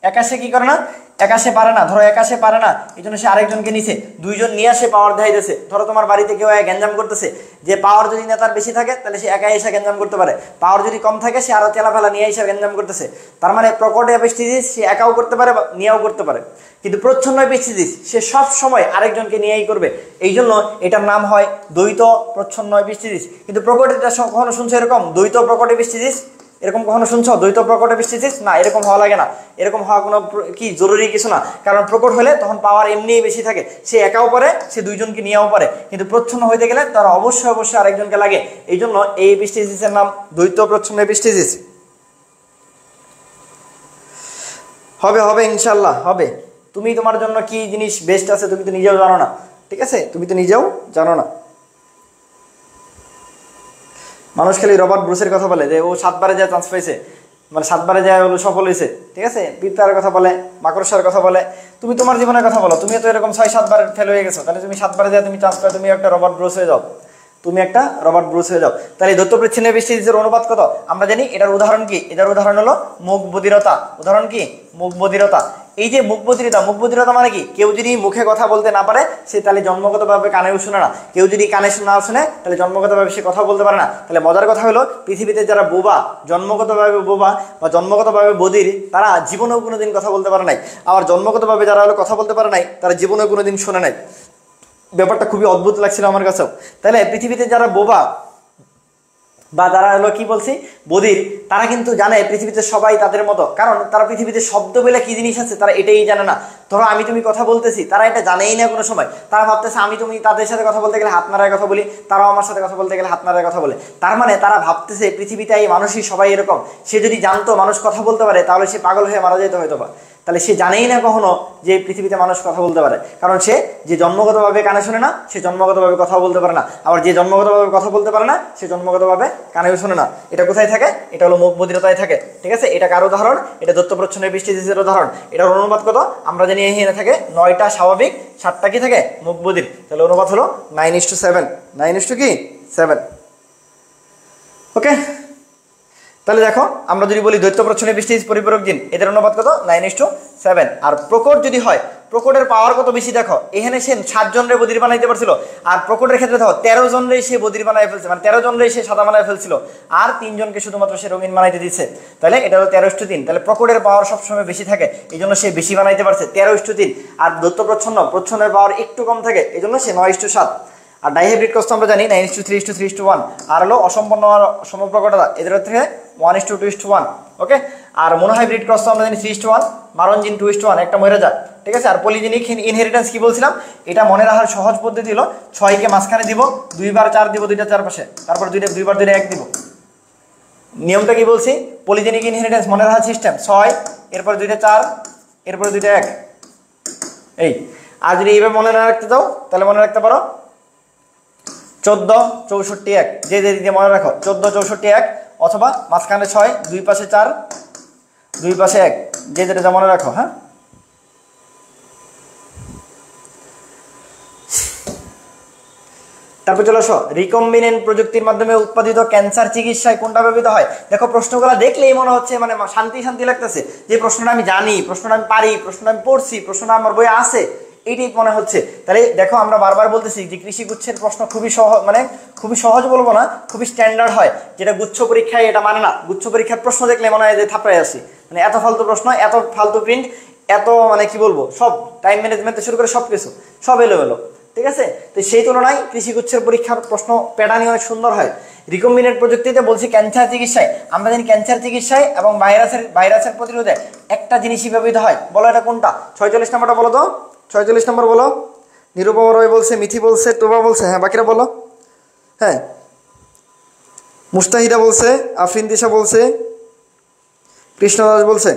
Speaker 2: একা সে কি করে না, একা সে পারে না। ধরো একা সে পারে না, এই জন্য সে আরেকজনকে নিছে, দুইজন নিয়ে সে পাওয়ার দেখাইতেছে। ধরো তোমার বাড়িতে কেউ গ্যাঞ্জাম করতেছে, যে পাওয়ার যদি নেতার বেশি থাকে তাহলে সে একাই এসে গ্যাঞ্জাম করতে পারে, পাওয়ার যদি কম থাকে সে আরো তেলাফেলা নিয়ে এসে গ্যাঞ্জাম করতেছে। তার মানে প্রকট এপিস্টিসিস সে একাও করতে পারে, নিয়েও করতে পারে। কিন্তু প্রচ্ছন্ন এপিস্টিসিস সে সব সময় আরেকজনকে নিয়েই করবে, এই জন্য এটার নাম হয় দ্বৈত প্রচ্ছন্ন এপিস্টিসিস। কিন্তু প্রকট এটা কখনো শুনছো এরকম দ্বৈত প্রকট এপিস্টিসিস? এরকম কখনো শুনছো দ্বৈত প্রকট এপিস্টিসিস? না, এরকম হওয়া লাগে না, এরকম হওয়া কোনো কি জরুরি কিছু না। কারণ প্রকট হলে তখন পাওয়ার এমনিই বেশি থাকে, সে একাও পারে, সে দুইজনকে নিয়েও পারে। কিন্তু প্রচ্ছন্ন হইতে গেলে তারা অবশ্যই আরেকজনকে লাগে, এই জন্য এই এপিস্টিসিসের নাম দ্বৈত প্রচ্ছন্ন এপিস্টিসিস। হবে ইনশাল্লাহ হবে। তুমি তোমার জন্য কি জিনিস বেস্ট আছে তুমি তো নিজেও জানো না, ঠিক আছে? তুমি তো নিজেও জানো না। মানুষ খালি রবার্ট ব্রুসের কথা বলে যে ও 7 বারে যায় চান্স পাইছে, মানে 7 বারে যায় হলো সফল হয়েছে, ঠিক আছে? পিতার কথা বলে, মাকড়সার কথা বলে। তুমি তোমার জীবনের কথা বলো, তুমি তো এরকম 6-7 বার ফেল হয়ে গেছো, তাহলে তুমি 7 বারে যায় তুমি চান্স পাও, তুমি একটা রবার্ট ব্রুস হয়ে যাও, তুমি একটা রবার্ট ব্রুস হয়ে যাও। তাহলে দ্বৈত প্রচ্ছন্ন এপিস্টিসিসের অনুপাত কত আমরা জানি। এটার উদাহরণ কি? এটার উদাহরণ হলো মুখ বধিরতা। উদাহরণ কি? মুখ বধিরতা। এই যে মুখ বধিরতা মানে কি? কেউ যদি মুখে কথা বলতে না পারে সে তাহলে জন্মগতভাবে কানেও শুনে না, কেউ যদি কানে না শুনে তাহলে জন্মগতভাবে সে কথা বলতে পারে না। তাহলে মজার কথা হলো পৃথিবীতে যারা বোবা, জন্মগতভাবে বোবা বা জন্মগতভাবে বধির, তারা জীবনেও কোনোদিন কথা বলতে পারে নাই। আবার জন্মগতভাবে যারা হলো কথা বলতে পারে নাই তারা জীবনেও কোনোদিন শোনে নাই। ব্যাপারটা খুবই অদ্ভুত লাগছিল আমার কাছেও। তাহলে পৃথিবীতে যারা বোবা বা যারা হলো কি বলছি বধির, তারা কিন্তু জানে পৃথিবীতে সবাই তাদের মতো, কারণ তারা পৃথিবীতে শব্দ বলে কি জিনিস আছে তারা এটাই জানে না। ধরো আমি তুমি কথা বলতেছি, তারা এটা জানেই না কোনো সময়, তারা ভাবতেছে আমি তুমি তাদের সাথে কথা বলতে গেলে হাত নাড়ায় কথা বলি, তারাও আমার সাথে কথা বলতে গেলে হাত নাড়ায় কথা বলে। তার মানে তারা ভাবতেছে পৃথিবীতে এই মানুষই সবাই এরকম। সে যদি জানতো মানুষ কথা বলতে পারে তাহলে সে পাগল হয়ে মারা যেত হয়তো বা। তাহলে সে জানেই না কখনো যে পৃথিবীতে মানুষ কথা বলতে পারে, কারণ সে যে জন্মগতভাবে কানে শোনে না সে জন্মগতভাবে কথা বলতে পারে না, আবার যে জন্মগতভাবে কথা বলতে পারে না সে জন্মগতভাবে কানেও শোনে না। এটা কোথায় থাকে? এটা হলো মুখ বধিরতায় থাকে, ঠিক আছে? এটা কার উদাহরণ? এটা দ্বৈত প্রচ্ছন্ন এপিস্টিসিসের উদাহরণ। এটার অনুপাত কত আমরা জানি, এখানে থাকে 9টা স্বাভাবিক, 7টা কি থাকে মুখ বধির। তাহলে অনুপাত হলো 9:7, 9:7। ওকে, তাহলে দেখো আমরা যদি বলি দ্বৈত প্রচ্ছন্ন এপিস্টিসিস পরিপূরক জিন, এদের অনুপাত কত 9:7। আর প্রকট যদি হয়, প্রকটের পাওয়ার কত বেশি দেখো, এখানে সে 7 জনের বধির বানাইতে পারছিল, আর প্রকটের ক্ষেত্রে দেখো 13 জনেরই সে বধির বানাই ফেলছে, মানে 13 জনেরই সে সাদা বানাই ফেলছিল, আর 3 জনকে শুধুমাত্র সে রঙিন বানাইতে দিচ্ছে। তাহলে এটা হলো 13:3। তাহলে প্রকটের পাওয়ার সবসময় বেশি থাকে, এই জন্য সে বেশি বানাইতে পারছে 13:3। আর দ্বৈত প্রচ্ছন্নের পাওয়ার একটু কম থাকে, এই জন্য সে 9:7। আর ডাইহাইব্রিড কোষ আমরা জানি 9:3:3:1। আর হলো অসম্পন্ন আর সমপ্রকটতা, এদের থেকে 1:2:1। ওকে, আর মনোহাইব্রিড ক্রস আমরা জানি 3:1, মারণ জিন 2:1, একটা মরে যায়, ঠিক আছে? আর পলিজেনিক ইনহেরিটেন্স কি বলছিলাম, এটা মনে রাখার সহজ পদ্ধতি হলো 6কে মাঝখানে দিব, 2 বার 4 দিব, 2টা চারপাশে, তারপর 2 বার 2 1 দিব। নিয়মটা কি বলছি? পলিজেনিক ইনহেরিটেন্স মনে রাখার সিস্টেম 6, এরপর 2টা 4, এরপর 2টা 1। এই আর যদি এইভাবে মনে না রাখতে চাও তাহলে মনে রাখতে পারো 14 64 1, যে দিকে মনে রাখো 14 64 1, অথবা মাঝখানে 6, 2 পাশে 4, 2 পাশে 1, যে যেটা মনে রাখো। হ্যাঁ, তারপর চলে আসো রিকম্বিনেন্ট প্রযুক্তির মাধ্যমে উৎপাদিত ক্যান্সার চিকিৎসায় কোনটা ব্যবহৃত হয়। দেখো প্রশ্নগুলো দেখলেই মনে হচ্ছে মানে শান্তি লাগতেছে, যে প্রশ্নটা আমি জানি, প্রশ্নটা আমি পারি, প্রশ্নটা আমি পড়ছি, প্রশ্নটা আমার বইয়ে আছে, এইটাই মনে হচ্ছে। তাহলে দেখো আমরা বারবার বলতেছি যে কৃষি গুচ্ছের প্রশ্ন খুবই সহজ, মানে খুবই সহজ বলবো না, খুবই স্ট্যান্ডার্ড হয়, যেটা গুচ্ছ পরীক্ষায় এটা মানে না। গুচ্ছ পরীক্ষার প্রশ্ন দেখলে মনে হয় যে থাপড়ায় আসি, মানে এত ফালতু প্রশ্ন, এত ফালতু প্রিন্ট, এত মানে কি বলবো, সব টাইম ম্যানেজমেন্ট শুরু করে সব কিছু সব এলোমেলো, ঠিক আছে? তো সেই তুলনায় কৃষিগুচ্ছের পরীক্ষার প্রশ্ন প্যাটার্নই অনেক সুন্দর হয়। রিকম্বিনেন্ট প্রযুক্তিতে বলছি ক্যান্সার চিকিৎসায়, আমরা জানি ক্যান্সার চিকিৎসায় এবং ভাইরাসের প্রতিরোধে একটা জিনিসই ব্যবহৃত হয়, বলো এটা কোনটা? 46 নম্বরটা বলো তো, 46 নম্বর বলো। নিরুপমা রয় বলছে, মিথি বলছে, টোবা বলছে। হ্যাঁ, বাকিরা বলো। হ্যাঁ, মুস্তাহিদা বলছে, আফরিন দিশা বলছে, কৃষ্ণ দাস বলছে,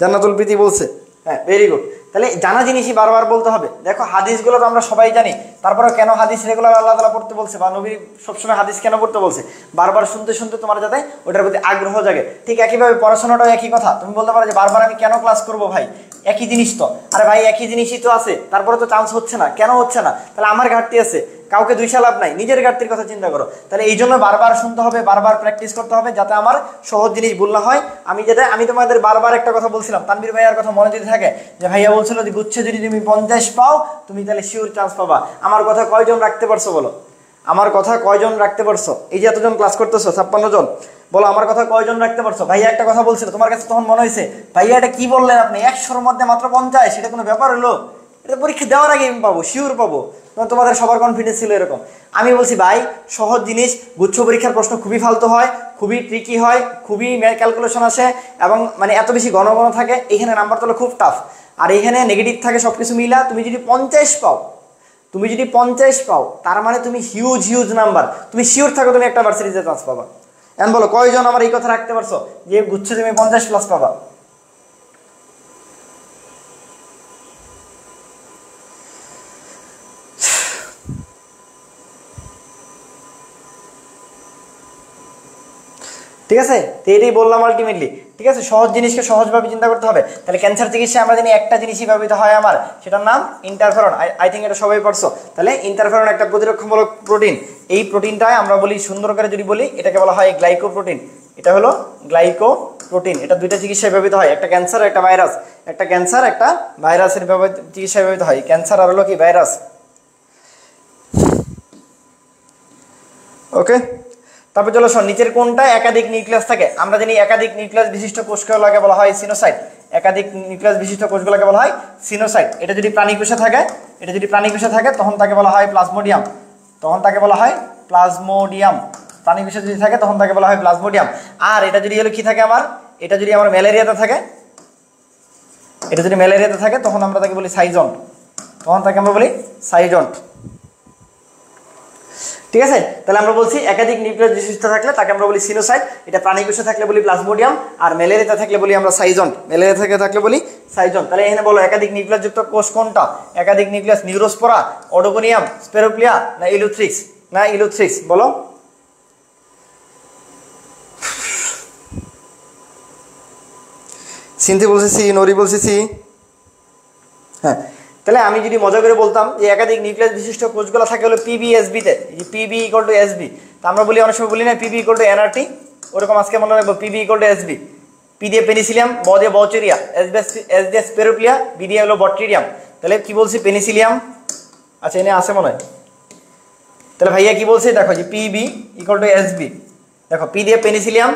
Speaker 2: জান্নাতুল প্রীতি বলছে। হ্যাঁ, ভেরি গুড। তাহলে জানা জিনিসই বারবার বলতে হবে। দেখো হাদিসগুলো তো আমরা সবাই জানি, তারপরে কেন হাদিস রেগুলার আল্লাহ তাআলা পড়তে বলছে বা নবী সবসময় হাদিস কেন পড়তে বলছে? বারবার শুনতে শুনতে তোমার যাতে ওটার প্রতি আগ্রহ জাগে। ঠিক একইভাবে পড়াশোনাটাও একই কথা। তুমি বলতে পারো যে বারবার আমি কেন ক্লাস করবো ভাই, একই জিনিস তো। আরে ভাই একই জিনিসই তো আছে, তারপরে তো চান্স হচ্ছে না, কেন হচ্ছে না? তাহলে আমার ঘাটতি আছে, কাউকে দুইশা লাভ নাই, নিজের ঘাটতির কথা চিন্তা করো। তাহলে এই জন্য বারবার শুনতে হবে, বারবার প্র্যাকটিস করতে হবে, যাতে আমার সহজ জিনিস ভুল না হয়। আমি তোমাদের বারবার একটা কথা বলছিলাম, তানভীর ভাইয়ার কথা মনে যদি থাকে, যে ভাইয়া বলছিল যে গুচ্ছে যদি তুমি 50 পাও তুমি তাহলে শিওর চান্স পাবা। আমার কথা কয়জন রাখতে পারছো বলো? আমার কথা কয়জন রাখতে পারছো? এই যে এতজন ক্লাস করতেছো, 56 জন, বলো আমার কথা কয়জন রাখতে পারছো? ভাইয়া একটা কথা বলছিল, তোমার কাছে তখন মনে হয়েছে ভাইয়া এটা কি বললেন আপনি, 100-র মধ্যে মাত্র 50, সেটা কোনো ব্যাপার হলো? এটা পরীক্ষা দেওয়ার আগে আমি পাবো, শিওর পাবো। তোমাদের সবার কনফিডেন্স ছিল এরকম। আমি বলছি ভাই সহজ জিনিস, গুচ্ছ পরীক্ষার প্রশ্ন খুবই ফালতু হয়, খুবই ট্রিকি হয়, খুবই ক্যালকুলেশন আসে, এবং মানে এত বেশি ঘন ঘন থাকে, এখানে নাম্বার তোলা খুব টাফ। আর এখানে নেগেটিভ থাকে সবকিছু মিলা। তুমি যদি 50 পাও, তার মানে তুমি হিউজ নাম্বার, তুমি শিওর থাকো তুমি একটা ভার্সিটিতে চান্স পাবা। এখন বলো কয়জন আমার এই কথা রাখতে পারছো যে গুচ্ছে তুমি 50+ পাবা? ঠিক আছে, তো এটাই বললাম আলটিমেটলি। ঠিক আছে, সহজ জিনিসকে সহজভাবে চিন্তা করতে হবে। তাহলে ক্যান্সার চিকিৎসায় আমরা জানি একটা জিনিসই ব্যবহৃত হয় আমার, সেটার নাম ইন্টারফেরন। আই থিঙ্ক এটা সবাই পড়ছো। তাহলে ইন্টারফেরন একটা প্রতিরক্ষামূলক প্রোটিন। এই প্রোটিনটাই আমরা বলি, সুন্দর করে যদি বলি, এটাকে বলা হয় গ্লাইকোপ্রোটিন। এটা হলো গ্লাইকোপ্রোটিন। এটা দুইটা চিকিৎসায় ব্যবহৃত হয়, একটা ক্যান্সার একটা ভাইরাস। একটা ক্যান্সার একটা ভাইরাসের চিকিৎসায় ব্যবহৃত হয়। ক্যান্সার আর হলো কি ভাইরাস। ওকে, তারপর চলো শোন, নিচের কোনটা একাধিক নিউক্লিয়াস থাকে? আমরা জানি একাধিক নিউক্লিয়াস বিশিষ্ট কোষগুলোকে বলা হয় সিনোসাইট। একাধিক নিউক্লিয়াস বিশিষ্ট কোষগুলোকে বলা হয় সিনোসাইট। এটা যদি প্রাণী কোষে থাকে তখন তাকে বলা হয় প্লাজমোডিয়াম। প্রাণী কোষে যদি থাকে তখন তাকে বলা হয় প্লাজমোডিয়াম। আর এটা যদি হলো কি থাকে আমার, এটা যদি আমার ম্যালেরিয়াতে থাকে, তখন আমরা তাকে বলি সাইজন্ট। ঠিক আছে, তাহলে আমরা বলছি একাধিক নিউক্লিয়াস বিশিষ্ট থাকলে তাকে আমরা বলি সিনোসাইট। এটা প্রাণী কোষে থাকলে বলি প্লাজমোডিয়াম, আর ম্যালেরিয়াতে থাকলে বলি আমরা সাইজন্ট। তাহলে এখানে বলো একাধিক নিউক্লিয়াস যুক্ত কোষ কোনটা? একাধিক নিউক্লিয়াস, নিউরোস্পোরা, অডোগোনিয়াম, স্পেরোক্লিয়া না ইলুথ্রিক্স? বলো। সিনথি বলছি সি, নরি বলছি সি। হ্যাঁ, তাহলে আমি যদি মজা করে বলতাম যে একাধিক নিউক্লিয়াস বিশিষ্ট কোষগুলো থাকে হলো পিবি-এসবি-তে, পিবি = এসবি। তা আমরা বলি অনেক সময় বলি না পিবি = এনআরটি, ওরকম আজকে মনে রাখবো পিবি = এসবি। পি দিয়ে পেনিসিলিয়াম, ব দিয়ে বচেরিয়া, এস দিয়ে স্পেরোক্লিয়া, বি দিয়ে হলো বট্রিডিয়াম। তাহলে কি বলছি? পেনিসিলিয়াম। আচ্ছা, এনে আছে মনে হয়। তাহলে ভাইয়া কি বলছে দেখো, যে পিবি = এসবি। দেখো পি দিয়ে পেনিসিলিয়াম,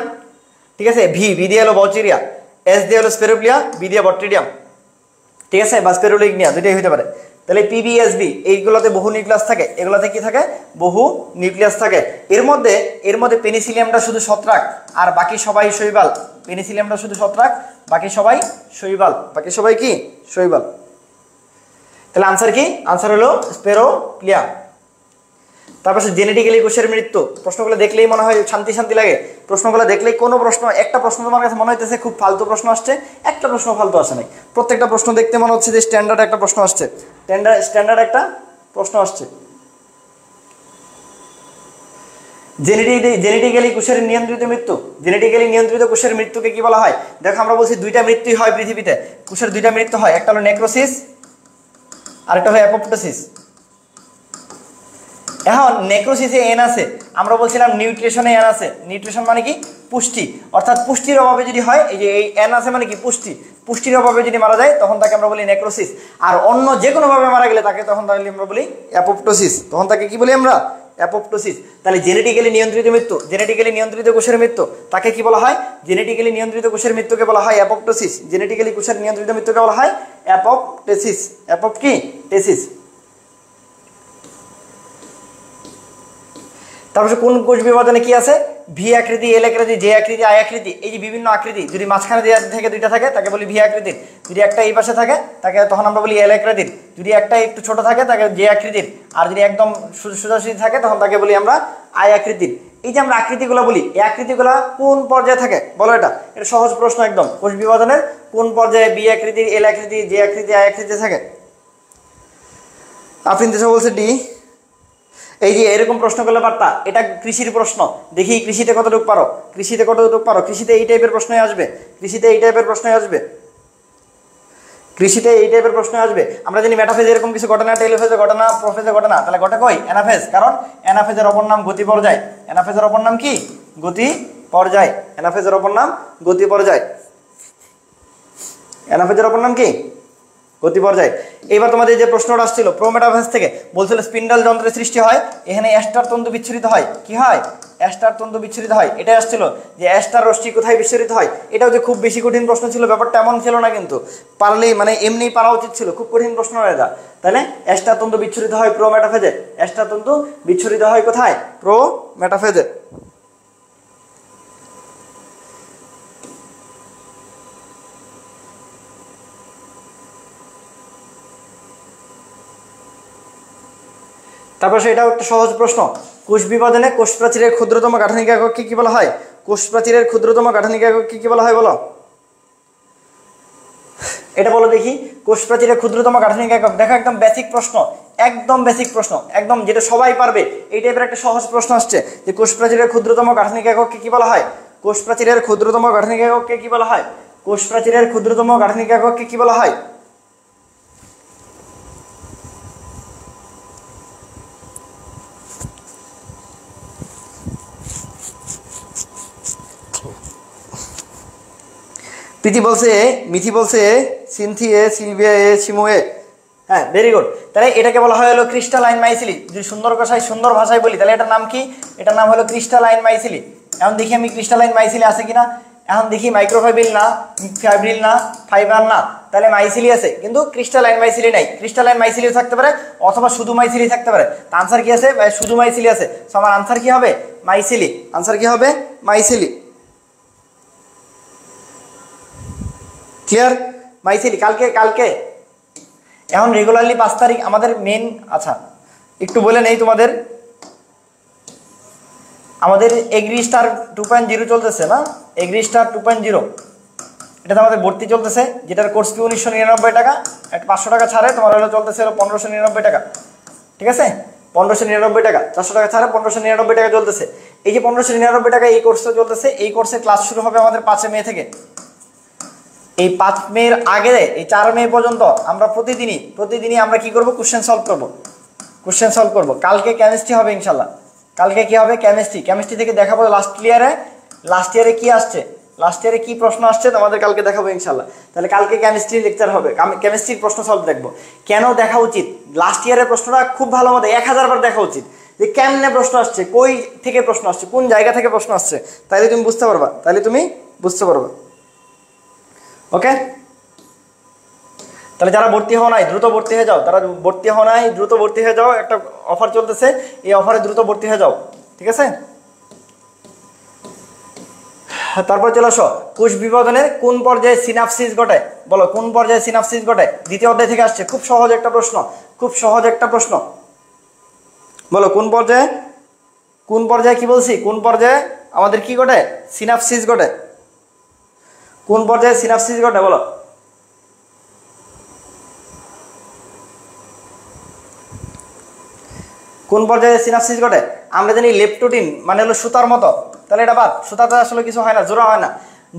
Speaker 2: ঠিক আছে, বি দিয়ে হলো বচেরিয়া, এস দিয়ে হলো স্পেরোক্লিয়া, বি দিয়ে বট্রিডিয়াম। ঠিক আছে, বা স্পেরোলিগনিয়া, দুইটাই হতে পারে। তাহলে পিবিএসবি এইগুলোতে বহু নিউক্লিয়াস থাকে, এগুলোতে কি থাকে? বহু নিউক্লিয়াস থাকে। এর মধ্যে পেনিসিলিয়ামটা শুধু ছত্রাক, আর বাকি সবাই শৈবাল। পেনিসিলিয়ামটা শুধু ছত্রাক, বাকি সবাই কি শৈবাল। তাহলে আনসার কি? আনসার হলো স্পেরোক্লিয়া। তারপর জেনেটিক্যালি কোষের মৃত্যু। প্রশ্নগুলো দেখলেই মনে হয় শান্তি লাগে। প্রশ্নগুলো দেখলেই কোনো প্রশ্ন, একটা প্রশ্ন তোমার কাছে মনে হইতেছে খুব ফালতু প্রশ্ন আসছে, একটা প্রশ্ন ফালতু আসে নাই। প্রত্যেকটা প্রশ্ন দেখতে মনে হচ্ছে যে স্ট্যান্ডার্ড একটা প্রশ্ন আসছে। জেনেটিক্যালি কোষের নিয়ন্ত্রিত কোষের মৃত্যুকে কি বলা হয়? দেখো আমরা বলছি দুইটা মৃত্যুই হয় পৃথিবীতে, কোষের দুইটা মৃত্যু হয়, একটা হলো নেক্রোসিস আর একটা হলো অ্যাপোপ্টোসিস। এখন নেক্রোসিসে এন আছে, আমরা বলছিলাম নিউট্রিশনে এন আছে। নিউট্রিশন মানে কি? পুষ্টি। অর্থাৎ পুষ্টির অভাবে যদি হয়, এই যে এই এন আছে মানে কি? পুষ্টির অভাবে যদি মারা যায় তখন তাকে আমরা বলি নেক্রোসিস। আর অন্য যে কোনোভাবে মারা গেলে তাহলে আমরা বলি অ্যাপোপ্টোসিস। তখন তাকে কি বলি আমরা? অ্যাপোপ্টোসিস। তাহলে জেনেটিক্যালি নিয়ন্ত্রিত কোষের মৃত্যু তাকে কি বলা হয়? জেনেটিক্যালি নিয়ন্ত্রিত কোষের মৃত্যুকে বলা হয় অ্যাপোপ্টোসিস। জেনেটিক্যালি কোষের নিয়ন্ত্রিত মৃত্যুকে বলা হয় অ্যাপোপ্টোসিস। তারপর কোন কোষ বিভাজনে কি আছে? ভি আকৃতি, এল আকৃতি, জে আকৃতি, আই আকৃতি, এই যে বিভিন্ন আকৃতি যদি মাঝখানে থেকে দুইটা থাকে তাকে বলি ভি আকৃতির, যদি একটা এই পাশে থাকে তাকে তখন আমরা বলি এল আকৃতির, যদি একটা একটু ছোট থাকে তাকে জে আকৃতির, আর যদি একদম সোজাসুজি থাকে তখন তাকে বলি আমরা আই আকৃতির। এই যে আমরা আকৃতিগুলো বলি, এই আকৃতিগুলো কোন পর্যায়ে থাকে বলো? এটা সহজ প্রশ্ন একদম। কোষ বিভাজনের কোন পর্যায়ে বি আকৃতি, এল আকৃতি, জে আকৃতি, আই আকৃতি থাকে? আফরিন দেশা বলছে ডি। এই যে এরকম প্রশ্ন করলে পারতা, এটা কৃষির প্রশ্ন। দেখি কৃষিতে কতটুকু পারো, কৃষিতে কতটুকু পারো। কৃষিতে এই টাইপের প্রশ্নই আসবে, কৃষিতে এই টাইপের প্রশ্নই আসবে, কৃষিতে এই টাইপের প্রশ্ন আসবে। আমরা জানি মেটাফেজ এরকম কিছু ঘটনা, টেলিফেজে ঘটনা, প্রোফেজে ঘটনা, তাহলে ঘটে কই? অ্যানাফেজ। কারণ অ্যানাফেজের অপর নাম গতি পর্যায়। অ্যানাফেজের অপর নাম কি? গতি পর্যায়। অ্যানাফেজের অপর নাম গতি পর্যায়। অ্যানাফেজের অপর নাম কি? গতি পর্যায়। এইবার তোমাদের যে প্রশ্নটা আসছিল প্রোমেটাফেজ থেকে, বলছিল স্পিন্ডল যন্ত্রের সৃষ্টি হয়, এখানে অ্যাস্টার তন্তু বিচ্ছুরিত হয়। কি হয়? অ্যাস্টার তন্তু বিচ্ছুরিত হয়। এটা আসছিল যে অ্যাস্টার রশ্মি কোথায় বিচ্ছুরিত হয়। এটাও যে খুব বেশি কঠিন প্রশ্ন ছিল ব্যাপারটা এমন ছিল না, কিন্তু পারলেই মানে এমনি পারা উচিত ছিল, খুব কঠিন প্রশ্ন এটা। তাহলে অ্যাস্টার তন্তু বিচ্ছুরিত হয় প্রোমেটাফেজে। অ্যাস্টার তন্তু বিচ্ছুরিত হয় কোথায়? প্রোমেটাফেজে। তারপর এটাও একটা সহজ প্রশ্ন। কোষ বিভাজনে কোষ প্রাচীরের ক্ষুদ্রতম গাঠনিক একককে কি বলা হয়? কোষ প্রাচীরের ক্ষুদ্রতম গাঠনিক একককে কি বলা হয় বলো? এটা বলো দেখি। কোষ প্রাচীরের ক্ষুদ্রতম গাঠনিক একক। দেখো একদম বেসিক প্রশ্ন, একদম বেসিক প্রশ্ন, একদম যেটা সবাই পারবে। এই টাইপের একটা সহজ প্রশ্ন আসছে যে কোষ প্রাচীরের ক্ষুদ্রতম গাঠনিক একককে কি বলা হয়? কোষ প্রাচীরের ক্ষুদ্রতম গাঠনিক একককে কি বলা হয়? কোষ প্রাচীরের ক্ষুদ্রতম গাঠনিক একককে কি বলা হয়? প্রীতি বলছে এ, মিথি বলছে এ, সিনথি এ, সিলভিয়া এ, শিমু এ। হ্যাঁ, ভেরি গুড। তাহলে এটাকে বলা হয় হলো ক্রিস্টালাইন মাইসিলি। যদি সুন্দর ভাষায় বলি তাহলে এটার নাম কি? এটার নাম হলো ক্রিস্টালাইন মাইসিলি। এখন দেখি আমি ক্রিস্টালাইন মাইসিলি আছে কিনা। এখন দেখি মাইক্রোফাইব্রিল না, ফাইব্রিল না, ফাইবার না, তাহলে মাইসিলি আছে, কিন্তু ক্রিস্টালাইন মাইসিলি নাই। ক্রিস্টালাইন মাইসিলিও থাকতে পারে অথবা শুধু মাইসিলি থাকতে পারে। তো আনসার কি আছে? শুধু মাইসিলি আছে। সো আমার আনসার কি হবে? মাইসিলি। আনসার কি হবে? মাইসিলি। ক্লিয়ার? মাইসিলি। কালকে এখন রেগুলারলি 5 তারিখ আমাদের মেন। আচ্ছা একটু বলে নেই তোমাদের, আমাদের এগ্রি স্টার 2.0 চলতেছে না? এগ্রি স্টার 2.0 এটাতে আমাদের ভর্তি চলতেছে, যেটার কোর্স ফি 1999 টাকা। একটা 500 টাকা ছাড়ে তোমার হলো চলতেছে 1599 টাকা। ঠিক আছে, 1599 টাকা, 400 টাকা ছাড়ে 1599 টাকা চলতেছে। এই যে 1599 টাকা এই কোর্সটা চলতেছে, এই কোর্সের ক্লাস শুরু হবে আমাদের 5 মে থেকে। এই 5 মের আগে এই 4 মে পর্যন্ত আমরা প্রতিদিনই আমরা কি করব? কোশ্চেন সলভ করব। কালকে কেমিস্ট্রি হবে ইনশাল্লাহ। কালকে কি হবে? কেমিস্ট্রি থেকে দেখাবো লাস্ট ইয়ারে কি আসছে, লাস্ট ইয়ারে কি প্রশ্ন আসছে তোমাদের কালকে দেখাবো ইনশাল্লাহ। তাহলে কালকে কেমিস্ট্রি লেকচার হবে, কেমিস্ট্রির প্রশ্ন সলভ দেখবো। কেন দেখা উচিত? লাস্ট ইয়ারের প্রশ্নটা খুব ভালো মতো 1000 বার দেখা উচিত, যে কেমনে প্রশ্ন আসছে, কই থেকে প্রশ্ন আসছে, কোন জায়গা থেকে প্রশ্ন আসছে। তাহলে তুমি বুঝতে পারবা। ওকে, তাহলে যারা ভর্তি হও নাই দ্রুত ভর্তি হয়ে যাও। একটা অফার চলতেছে, এই অফারে দ্রুত ভর্তি হয়ে যাও। ঠিক আছে, তারপর চলে আসো। কোষ বিভাজনের কোন পর্যায়ে সিনাপসিস ঘটে বলো? কোন পর্যায়ে সিনাপসিস ঘটে? দ্বিতীয় অধ্যায় থেকে আসছে, খুব সহজ একটা প্রশ্ন। বলো কোন পর্যায়ে কি বলছি? কোন পর্যায়ে আমাদের কি ঘটে? সিনাপসিস ঘটে। কোন পর্যায়ে সিনাপসিস ঘটে বলো? কোন পর্যায়ে সিনাপসিস ঘটে? আমরা জানি লেপটোটিন মানে হলো সুতার মতো, তাহলে এটা বাদ। সুতাতে আসলে কিছু হয় না, জোড়া হয় না।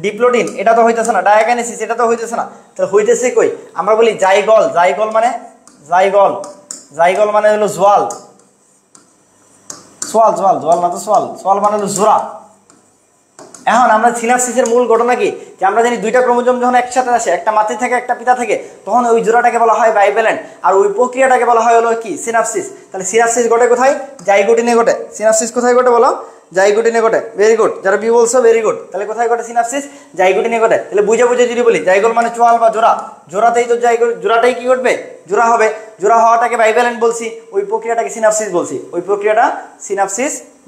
Speaker 2: ডিপ্লোটিন এটা তো হইতেছে না, ডায়াকাইনেসিস এটা তো হইতেছে না, তাহলে হইতেছে কই? আমরা বলি জাইগল মানে হলো জোয়াল না তো সোয়াল মানে হলো জোড়া। এখন আমরা সিনাপসিসের মূল ঘটনা কি? যে আমরা জানি দুইটা ক্রোমোজোম যখন একসাথে আসে, একটা মাতৃ থেকে একটা পিতা থেকে, তখন ওই জোড়াটাকে বলা হয় বাইভ্যালেন্ট, আর ওই প্রক্রিয়াটাকে বলা হয় হলো কি? সিনাপসিস। তাহলে সিনাপসিস ঘটে কোথায়? জাইগোটিনে ঘটে। সিনাপসিস কোথায় ঘটে বলো? জাইগোটিনে ঘটে। ভেরি গুড, যারা বি বলছো ভেরি গুড। তাহলে কোথায় ঘটে সিনাপসিস? জাইগোটিনে ঘটে। তাহলে বুঝে যদি বলি জাইগোল মানে চোয়াল বা জোড়াতেই তো জোড়াটাই কি ঘটবে? জোড়া হবে। জোড়া হওয়াটাকে বাইভ্যালেন্ট বলছি, ওই প্রক্রিয়াটাকে সিনাপসিস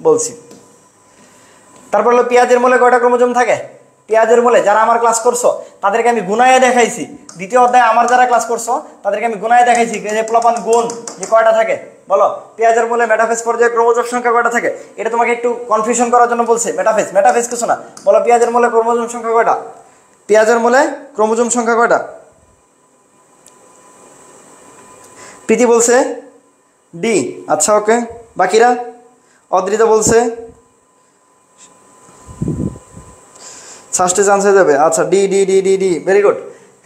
Speaker 2: বলছি। তারপর হলো পেঁয়াজের মূলে কয়টা ক্রোমোজোম থাকে? পেঁয়াজের মূলে যারা আমার ক্লাস করছো তাদেরকে আমি গুনায়ে দেখাইছি, দ্বিতীয় অধ্যায়ে আমার যারা ক্লাস করছো তাদেরকে আমি গুনায়ে দেখাইছি যে প্লাবন গুণ যে কয়টা থাকে। বলো পেঁয়াজের মূলে মেটাফেজ পর্যায়ে ক্রোমোজোম সংখ্যা কয়টা থাকে? এটা তোমাকে একটু কনফিউশন করার জন্য বলছে। মেটাফেজ কিছু না। বলো পেঁয়াজের মূলে ক্রোমোজোম সংখ্যা কয়টা? পেঁয়াজের মূলে ক্রোমোজোম সংখ্যা কয়টা? প্রীতি বলছে ডি। আচ্ছা ওকে, বাকিরা? অদ্রিতা বলছে ফার্স্টে চান্স হয়ে যাবে। আচ্ছা D D D D D, very good.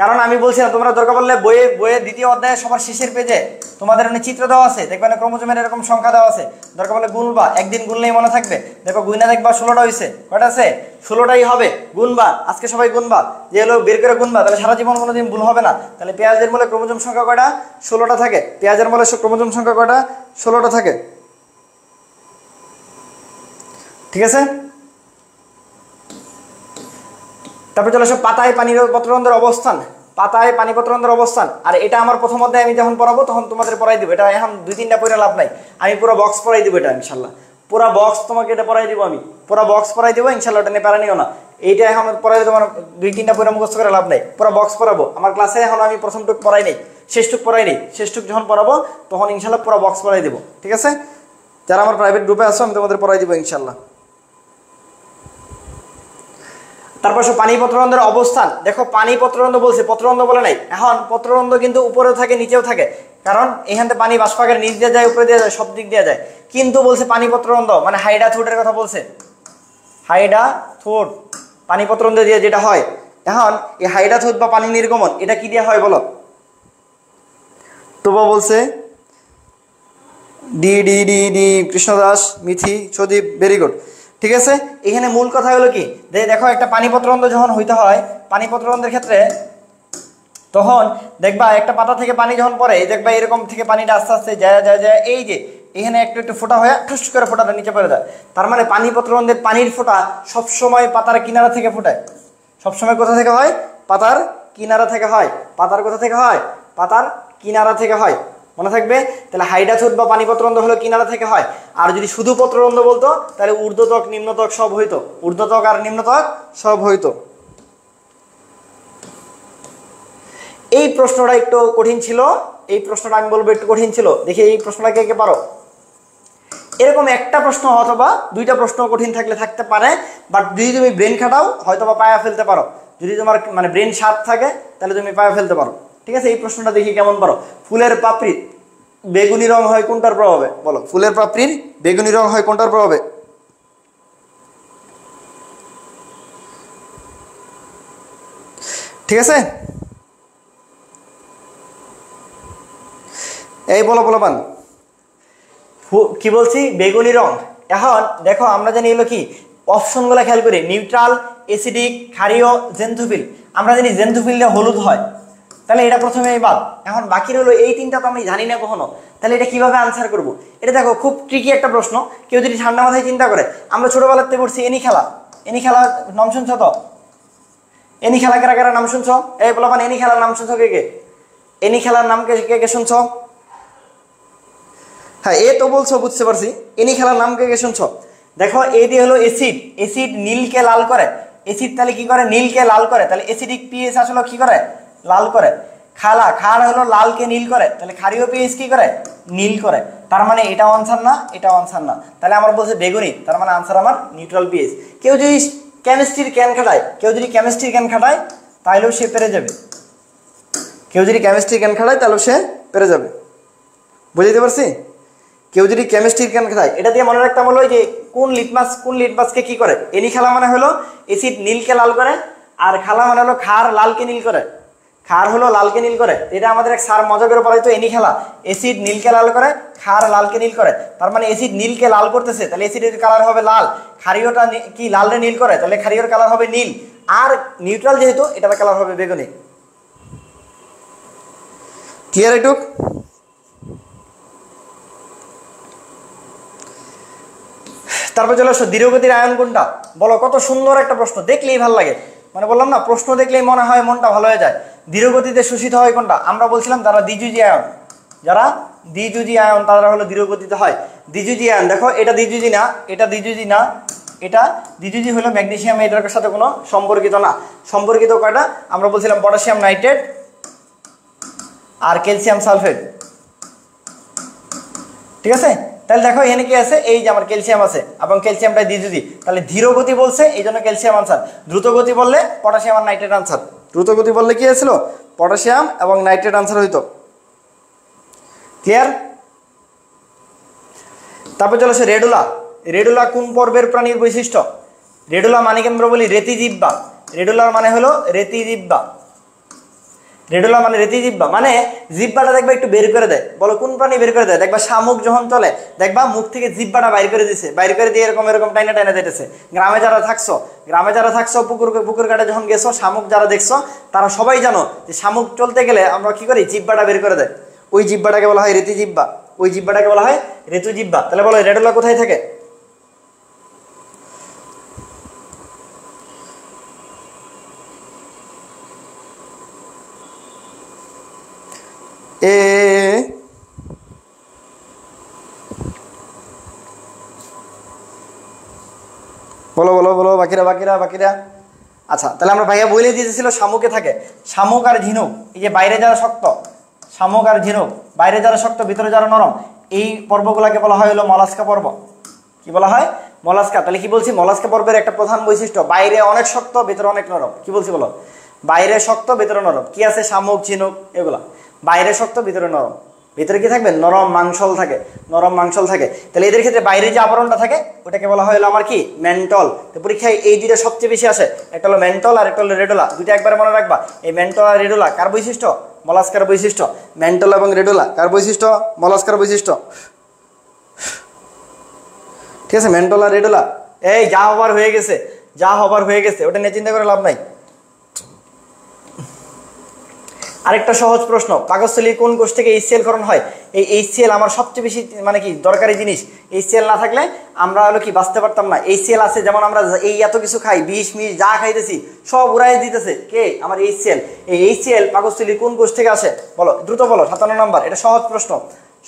Speaker 2: কারণ আমি বলছি না, তোমরা দরকার পড়লে বইয়ে দ্বিতীয় অধ্যায়ে সবার শেষের পেজে তোমাদের এখানে চিত্র দেওয়া আছে, দেখবে না ক্রোমোজোমের এরকম সংখ্যা দেওয়া আছে, দরকার পড়লে গুনবা, একদিন গুনলেই মনে থাকবে। দেখো গুইনা দেখবা 16টা হয়েছে, কয়টা আছে? 16টাই হবে। গুনবা, আজকে সবাই গুনবা, যে হলো বের করে গুনবা, তাহলে সারা জীবন কোনোদিন ভুল হবে না। তাহলে পেঁয়াজের মূলে ক্রোমোজোম সংখ্যা কয়টা? 16টা থাকে। পেঁয়াজের মূলে ক্রোমোজোম সংখ্যা কয়টা? 16টা থাকে। ঠিক আছে। তারপরে চলে আসো পাতায় পানি পত্ররন্ধ্রের অবস্থান। পাতায় পানি পত্ররন্ধ্রের অবস্থান। আর এটা আমার প্রথম অধ্যায়ে আমি যখন পড়াবো তখন তোমাদের পড়াই দিব। এটা এখন 2-3টা পড়ে লাভ নাই, আমি পুরো বক্স পড়াই দিব এটা ইনশাল্লাহ। পুরো বক্স তোমাকে এটা পড়াই দিব, আমি পুরো বক্স পড়াই দিব ইনশাল্লাহ, এটা নিয়ে প্যারা নিও না। এইটা এখন পড়াইলে তোমার 2-3টা পড়ে মুখস্থ করে লাভ নাই, পুরো বক্স পড়াবো। আমার ক্লাসে এখন আমি প্রথমটুক পড়াই নেই, শেষটুক পড়াই নেই, শেষটুক যখন পড়াবো তখন ইনশাল্লাহ পুরো বক্স পড়াই দিব। ঠিক আছে, যারা আমার প্রাইভেট গ্রুপে আসো আমি তোমাদের পড়াই দিব ইনশাল্লাহ। তারপর পানি পত্ররন্ধ্রের অবস্থান। দেখো পানি পত্ররন্ধ্র বলছে, পত্ররন্ধ্র বলে নাই। এখন পত্ররন্ধ্র কিন্তু উপরেও থাকে নিচেও থাকে, কারণ এখান থেকে পানি বাষ্পাগার নিচ দিয়ে যায়, উপরে দিয়ে যায়, সব দিক দিয়ে যায়। কিন্তু বলছে পানি পত্ররন্ধ্র মানে হাইডা থ্রোটের কথা বলছে, হাইডা থ্রোট পানি পত্ররন্ধ্র দিয়ে যেটা হয়। এখন এই হাইডা থ্রোট বা পানি নির্গমন এটা কি দিয়ে হয় বলো? তবু বলছে D D D D, Krishnadas, Mithi, Sadip, very good. ঠিক আছে, এখানে মূল কথা হলো কি, দেখো একটা পানি পত্ররন্ধ্র যখন হইতে হয়, পানি পত্ররন্ধ্রের ক্ষেত্রে তখন দেখবা একটা পাতা থেকে পানি যখন পড়ে, দেখবা এরকম থেকে পানিটা আস্তে আস্তে যায় যায় যায়, এই যে এখানে একটু একটু ফোঁটা হয়ে ঠুস করে ফোঁটাটা নিচে পড়ে যায়। তার মানে পানি পত্ররন্ধ্রের পানির ফোঁটা সবসময় পাতার কিনারা থেকে ফোটায়। সবসময় কোথা থেকে হয়? পাতার কিনারা থেকে হয়। পাতার কোথা থেকে হয়? পাতার কিনারা থেকে হয়, মনে থাকবে। তাহলে হাইডা থ্রোট বা পানি পত্ররন্ধ্র হলো কিনারা থেকে হয়। আর যদি শুধু পত্ররন্ধ্র বলতো তাহলে ঊর্ধ্বত্বক নিম্নত্বক সব হইতো, ঊর্ধ্বত্বক আর নিম্নত্বক সব হইতো। এই প্রশ্নটা একটু কঠিন ছিল, এই প্রশ্নটা আমি বলবো একটু কঠিন ছিল। দেখি এই প্রশ্নটা কে কে পারো? এরকম একটা প্রশ্ন অথবা 2টা প্রশ্ন কঠিন থাকলে থাকতে পারে, বাট যদি তুমি ব্রেন খাটাও হয়তো বা পায়া ফেলতে পারো। যদি তোমার মানে ব্রেন শার্প থাকে তাহলে তুমি পায়া ফেলতে পারো। ঠিক আছে, এই প্রশ্নটা দেখি কেমন পারো। ফুলের পাপড়ির বেগুনি রং হয় কোনটার প্রভাবে? বলো, ফুলের পাপড়ির বেগুনি রং হয় কোনটার প্রভাবে? ঠিক আছে, এই বলো বলো পান কি বলছি? বেগুনি রং। এখন দেখো আমরা জানি এগুলো কি, অপশনগুলো খেয়াল করি, নিউট্রাল, অ্যাসিডিক, ক্ষারীয়, জেন্থোফিল। আমরা জানি জেন্থোফিলটা হলুদ হয়, তাহলে এটা প্রথমেই বাদ। এখন বাকি হলো এই 3টা তো আমি জানি না কখনো, তাহলে এটা কিভাবে আনসার করব? এটা দেখো খুব ট্রিকি একটা প্রশ্ন। কেউ যদি ঠান্ডা মাথায় চিন্তা করে, আমরা ছোটবেলাতে পড়ছি এনি খেলা। এনি খেলা নাম শুনছো তো? এনি খেলা কারা কারা নাম শুনছো? এই বলো মানে এনি খেলার নাম শুনছো কে কে? এনি খেলার নাম কে কে শুনছো? হ্যাঁ, এ তো বলছো, বুঝতে পারছি। এনি খেলার নাম কে কে শুনছো? দেখো এই দিয়ে হলো অ্যাসিড। অ্যাসিড নীলকে লাল করে। অ্যাসিড তাহলে কি করে? নীলকে লাল করে। তাহলে অ্যাসিডিক পিএইচ আসলে কি করে? লাল করে। খালা, খার হলো লালকে নীল করে, তাহলে ক্ষারীয় পিএইচ কি করে? নীল করে। তার মানে এটাও আনসার না, এটাও আনসার না। তাহলে আমার বলছে বেগুনি, তার মানে আনসার আমার নিউট্রাল পিএইচ। কেউ যদি কেমিস্ট্রির ক্যান খাটায়, তাহলেও সে পেরে যাবে। কেউ যদি কেমিস্ট্রির ক্যান খাটায় তাহলেও সে পেরে যাবে। বুঝতে পারছি? কেউ যদি কেমিস্ট্রির ক্যান খাটায়, এটা দিয়ে মনে রাখতাম হলো যে কোন লিটমাসকে কি করে? এনি খেলা মানে হলো অ্যাসিড নীলকে লাল করে, আর খালা মানে হলো খার লালকে নীল করে। খার হলো লালকে নীল করে। এটা আমাদের এক স্যার মজা করে পড়াইতো, এনি খেলা অ্যাসিড নীলকে লাল করে, খার লালকে নীল করে। তার মানে অ্যাসিড নীলকে লাল করতেছে, তাহলে অ্যাসিডের কালার হবে লাল। ক্ষারীয়টা কি লালরে নীল করে, তাহলে ক্ষারীয়র কালার হবে নীল। আর নিউট্রাল যেহেতু, এটার কালার হবে বেগুনি। ক্লিয়ার এটুক? তারপর চলে আসো দৃঢ়গতির আয়ন কোনটা? বলো, কত সুন্দর একটা প্রশ্ন, দেখলেই ভালো লাগে। মানে বললাম না, প্রশ্ন দেখলেই মনে হয় মনটা ভালো হয়ে যায়। দৃঢ়গতিতে শোষিত হয় কোনটা? আমরা বলছিলাম যারা দ্বিযুজি আয়ন, যারা দ্বিযুজি আয়ন তারা হলো দৃঢ়গতিতে হয়। দ্বিযুজি আয়ন, দেখো এটা দ্বিযুজি না, এটা দ্বিযুজি না, এটা দ্বিতীয়টি হলো ম্যাগনেসিয়াম, এটার সাথে কোনো সম্পর্কিত না। সম্পর্কিত কয়টা আমরা বলছিলাম, পটাশিয়াম নাইট্রেট আর ক্যালসিয়াম সালফেট। ঠিক আছে, তাহলে দেখো এখানে কি আছে, এই যে আমার ক্যালসিয়াম আছে এবং ক্যালসিয়ামটা দ্বিতীয়টি, তাহলে ধীর গতি বলছে এই জন্য ক্যালসিয়াম আনসার, দ্রুত গতি বললে পটাশিয়াম আর নাইট্রেট আনসার। দ্রুত গতি বললে কি হয়েছিল, পটাশিয়াম এবং নাইট্রেট আনসার হইতো। ক্লিয়ার? তারপর চলো সে রেডুলা। রেডুলা কোন পর্বের প্রাণীর বৈশিষ্ট্য? রেডুলা মানে কি আমরা বলি রেতিজিহ্বা। রেডুলার মানে হলো রেতিজিহ্বা। রেডুলা মানে রেতিজিহ্বা, মানে জিহ্বাটা দেখবা একটু বের করে দেয়। বলো কোন প্রাণী বের করে দেয়? দেখবা শামুক যখন চলে দেখবা মুখ থেকে জিহ্বাটা বাইর করে দিছে, বাইর করে দিয়ে এরকম এরকম টাইনা টাইনা যেতেছে। গ্রামে যারা থাকছো পুকুর ঘাটে যখন গেছো, শামুক যারা দেখছো তারা সবাই জানো যে শামুক চলতে গেলে আমরা কি করি, জিহ্বাটা বের করে দেয়। ওই জিহ্বাটাকে বলা হয় রেতিজিহ্বা, ওই জিহ্বাটাকে বলা হয় রেতুজিহ্বা। তাহলে বলো রেডুলা কোথায় থাকে? এ বলো বলো বলো, বাকিরা। আচ্ছা, তাহলে আমরা ভাইয়া বলে দিয়েছিল শামুকে থাকে। শামুক আর ঝিনুক, এই যে বাইরে যারা শক্ত, শামুক আর ঝিনুক বাইরে যারা শক্ত ভিতরে যারা নরম, এই পর্বগুলোকে বলা হয় হলো মলাস্কা পর্ব। কি বলা হয়? মলাস্কা। তাহলে কি বলছি, মলাস্কা পর্বের একটা প্রধান বৈশিষ্ট্য বাইরে অনেক শক্ত ভিতরে অনেক নরম। কি বলছি বলো? বাইরে শক্ত ভিতরে নরম। কি আছে? শামুক ঝিনুক এগুলা বাইরে শক্ত ভিতরে নরম। ভিতরে কি থাকবে? নরম মাংসল থাকে, নরম মাংসল থাকে। তাহলে এদের ক্ষেত্রে বাইরে যে আবরণটা থাকে ওটাকে বলা হয় হলো আমার কি, মেন্টল। তো পরীক্ষায় এই দুইটা সবচেয়ে বেশি আসে, একটা হলো মেন্টল আর একটা হলো রেডুলা। দুইটা একবারে মনে রাখবা। এই মেন্টল আর রেডুলা কার বৈশিষ্ট্য? মলাস্কার বৈশিষ্ট্য। মেন্টল এবং রেডুলা কার বৈশিষ্ট্য? মলাস্কার বৈশিষ্ট্য। ঠিক আছে, মেন্টল আর রেডুলা। এই যা হবার হয়ে গেছে, যা হবার হয়ে গেছে, ওটা নিয়ে চিন্তা করে লাভ নাই। আরেকটা সহজ প্রশ্ন, পাকস্থলী কোন কোষ থেকে HCl ক্ষরণ হয়? এই HCl আমার সবচেয়ে বেশি মানে কি দরকারি জিনিস। HCl না থাকলে আমরা হলো কি বাঁচতে পারতাম না। HCl আছে, যেমন আমরা এই এত কিছু খাই, বিষ মিষ যা খাইতেছি সব উড়াই দিতেছে কে? আমার HCl। এই HCl পাকস্থলী কোন কোষ থেকে আসে? বলো, দ্রুত বলো। 57 নম্বর, এটা সহজ প্রশ্ন,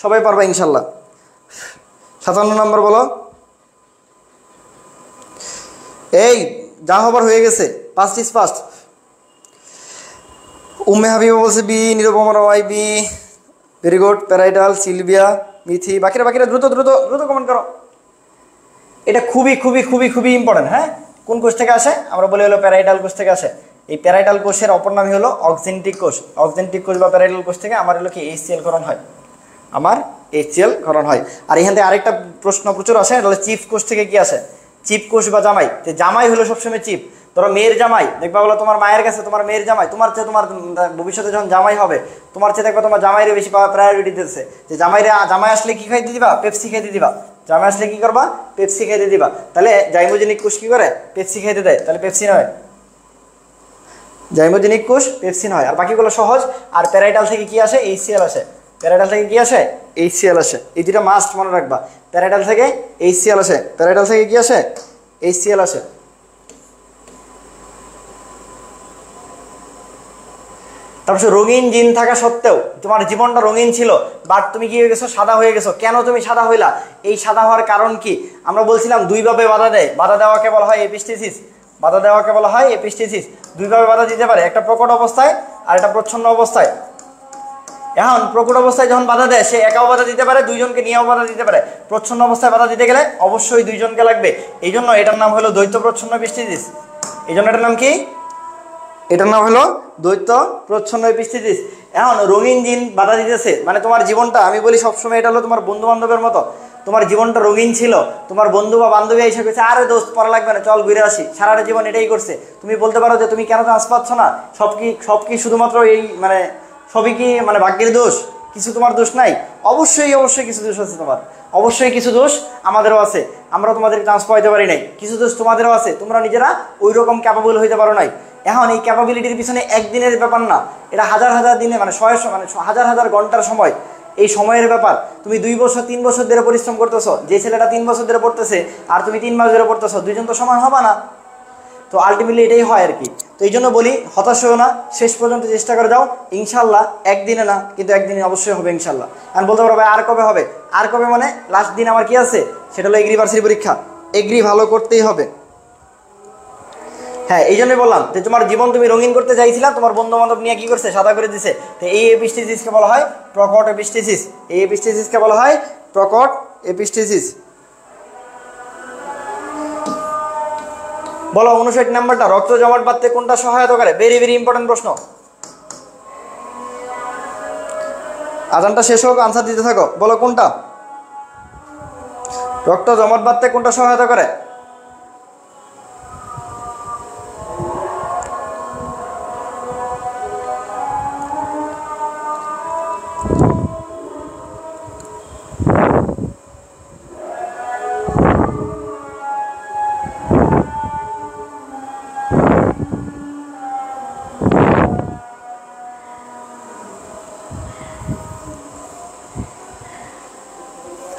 Speaker 2: সবাই পারবা ইনশাল্লাহ। 57 নম্বর বলো। এই যা হবার হয়ে গেছে, past is past. Umme Habiba বলছে B, Nirupama Roy B, very good. প্যারাইটাল, সিলভিয়া, মিথি। বাকিরা দ্রুত দ্রুত দ্রুত কমেন্ট করো। এটা খুবই খুবই খুবই খুবই ইম্পর্টেন্ট। হ্যাঁ, কোন কোষ থেকে আসে? আমরা বলি হলো প্যারাইটাল কোষ থেকে আসে। এই প্যারাইটাল কোষের অপর নামই হলো অক্সেন্টিক কোষ। অক্সেন্টিক কোষ বা প্যারাইটাল কোষ থেকে আমার হলো কি HCl ক্ষরণ হয়, আমার HCl ক্ষরণ হয়। আর এখান থেকে আরেকটা প্রশ্ন প্রচুর আসে, তাহলে চিফ কোষ থেকে কি আসে? চিপ কোষ বা জামাই। যে জামাই হলো সবসময় চিপ। ধরো মেয়ের জামাই, দেখবা বলো তোমার মায়ের কাছে তোমার মেয়ের জামাই, তোমার চেয়ে তোমার ভবিষ্যতে যখন জামাই হবে তোমার চেয়ে দেখবা তোমার জামাইরে বেশি প্রায়োরিটি দিচ্ছে। যে জামাই আসলে কি খাইতে দিবা? পেপসি খাইতে দিবা। জামাই আসলে কি করবা? পেপসি খাইতে দিবা। তাহলে জাইমোজেনিক কোষ কি করে? পেপসি খাইতে দেয়। তাহলে পেপসি নয়, জাইমোজেনিক কোষ পেপসি নয়। আর বাকিগুলো সহজ। আর প্যারাইটাল থেকে কি আসে? HCl আসে। প্যারাইটাল থেকে কি আসে? HCl আসে। এই দুটা মাস্ট মনে রাখবা। প্যারাইটাল থেকে HCl আসে। প্যারাইটাল থেকে কি আসে? HCl আসে। তারপর রঙিন জিন থাকা সত্ত্বেও তোমার জীবনটা রঙিন ছিল, বাট তুমি কি হয়ে গেছো? সাদা হয়ে গেছো। কেন তুমি সাদা হইলা? এই সাদা হওয়ার কারণ কি? আমরা বলছিলাম দুইভাবে বাধা দেয়। বাধা দেওয়াকে বলা হয় এপিস্টেসিস। বাধা দেওয়াকে বলা হয় এপিস্টেসিস। দুইভাবে বাধা দিতে পারে, একটা প্রকট অবস্থায় আর একটা প্রচ্ছন্ন অবস্থায়। এখন প্রকট অবস্থায় যখন বাধা দেয় সে একাও বাধা দিতে পারে, দুইজনকে নিয়েও বাধা দিতে পারে। প্রচ্ছন্ন অবস্থায় বাধা দিতে গেলে অবশ্যই দুইজনকে লাগবে। এই জন্য এটার নাম হলো দ্বৈত প্রচ্ছন্ন এপিস্টেসিস। এই জন্য এটার নাম কি? এটার নাম হলো দ্বৈত প্রচ্ছন্ন এপিস্টেসিস। এখন রঙিন জিন বাধা দিতেছে, মানে তোমার জীবনটা, আমি বলি সবসময় এটা হলো তোমার বন্ধু বান্ধবের মতো। তোমার জীবনটা রঙিন ছিল, তোমার বন্ধু বা বান্ধবী এসে গেছে, আরে দোস্ত পড়া লাগবে না, চল ঘুরে আসি। সারাটা জীবন এটাই করছে। তুমি বলতে পারো যে তুমি কেন চান্স পাচ্ছ না? সব কি শুধুমাত্র এই মানে সবই কি মানে ভাগ্যের দোষ? কিছু তোমার দোষ নাই? অবশ্যই অবশ্যই কিছু দোষ আছে তোমার। অবশ্যই কিছু দোষ আমাদেরও আছে। আমরা তোমাদের চান্স পাইতে পারি নাই। কিছু দোষ তোমাদেরও আছে, তোমরা নিজেরা ওই রকম ক্যাপাবল হইতে পারো নাই। এখন এই ক্যাপাবিলিটির পিছনে একদিনের ব্যাপার না, এটা হাজার হাজার দিনে মানে হাজার হাজার ঘন্টার সময়। এই সময়ের ব্যাপার। তুমি 2 বছর 3 বছর ধরে পরিশ্রম করতেছো, যে ছেলেটা 3 বছর ধরে পড়তেছে আর তুমি 3 মাস ধরে পড়তেছো, দুইজন তো সমান হবে না। তো আলটিমেটলি এটাই হয় আর কি। তো এই জন্য বলি হতাশ হও না, শেষ পর্যন্ত চেষ্টা করে যাও। ইনশাল্লাহ একদিনে না কিন্তু একদিনে অবশ্যই হবে ইনশাল্লাহ। আমি বলতে পারবো ভাই আর কবে হবে? আর কবে মানে লাস্ট দিন আমার কি আছে? সেটা হলো এগ্রিভার্সিটি পরীক্ষা। এগ্রি ভালো করতেই হবে। হ্যাঁ, এই জন্যই বললাম যে তোমার জীবন তুমি রঙিন করতে চাইছিলা, তোমার বন্ধু বান্ধব নিয়ে কি করছে, সাদা করে দিছে। তো এই এপিস্টেসিসকে বলা হয় প্রকট এপিস্টেসিস। এই এপিস্টেসিসকে বলা হয় প্রকট এপিস্টেসিস। বলো 59 নাম্বারটা, রক্ত জমাট বাঁধতে কোনটা সহায়তা করে? ভেরি ভেরি ইম্পর্টেন্ট প্রশ্ন। আজানটা শেষ হোক, আনসার দিতে থাকো। বলো কোনটা রক্ত জমাট বাঁধতে কোনটা সহায়তা করে?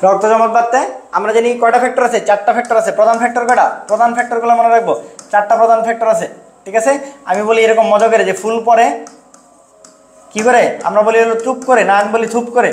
Speaker 2: রক্ত জমাট বাঁধতে আমরা জানি কয়টা ফ্যাক্টর আছে? 4টা ফ্যাক্টর আছে। প্রধান ফ্যাক্টর কয়টা? প্রধান ফ্যাক্টরগুলো মনে রাখবো, 4টা প্রধান ফ্যাক্টর আছে। ঠিক আছে, আমি বলি এরকম মজা করে যে ফুল পরে কি করে, আমরা বলি হলো থুপ করে, না আমি বলি থুপ করে।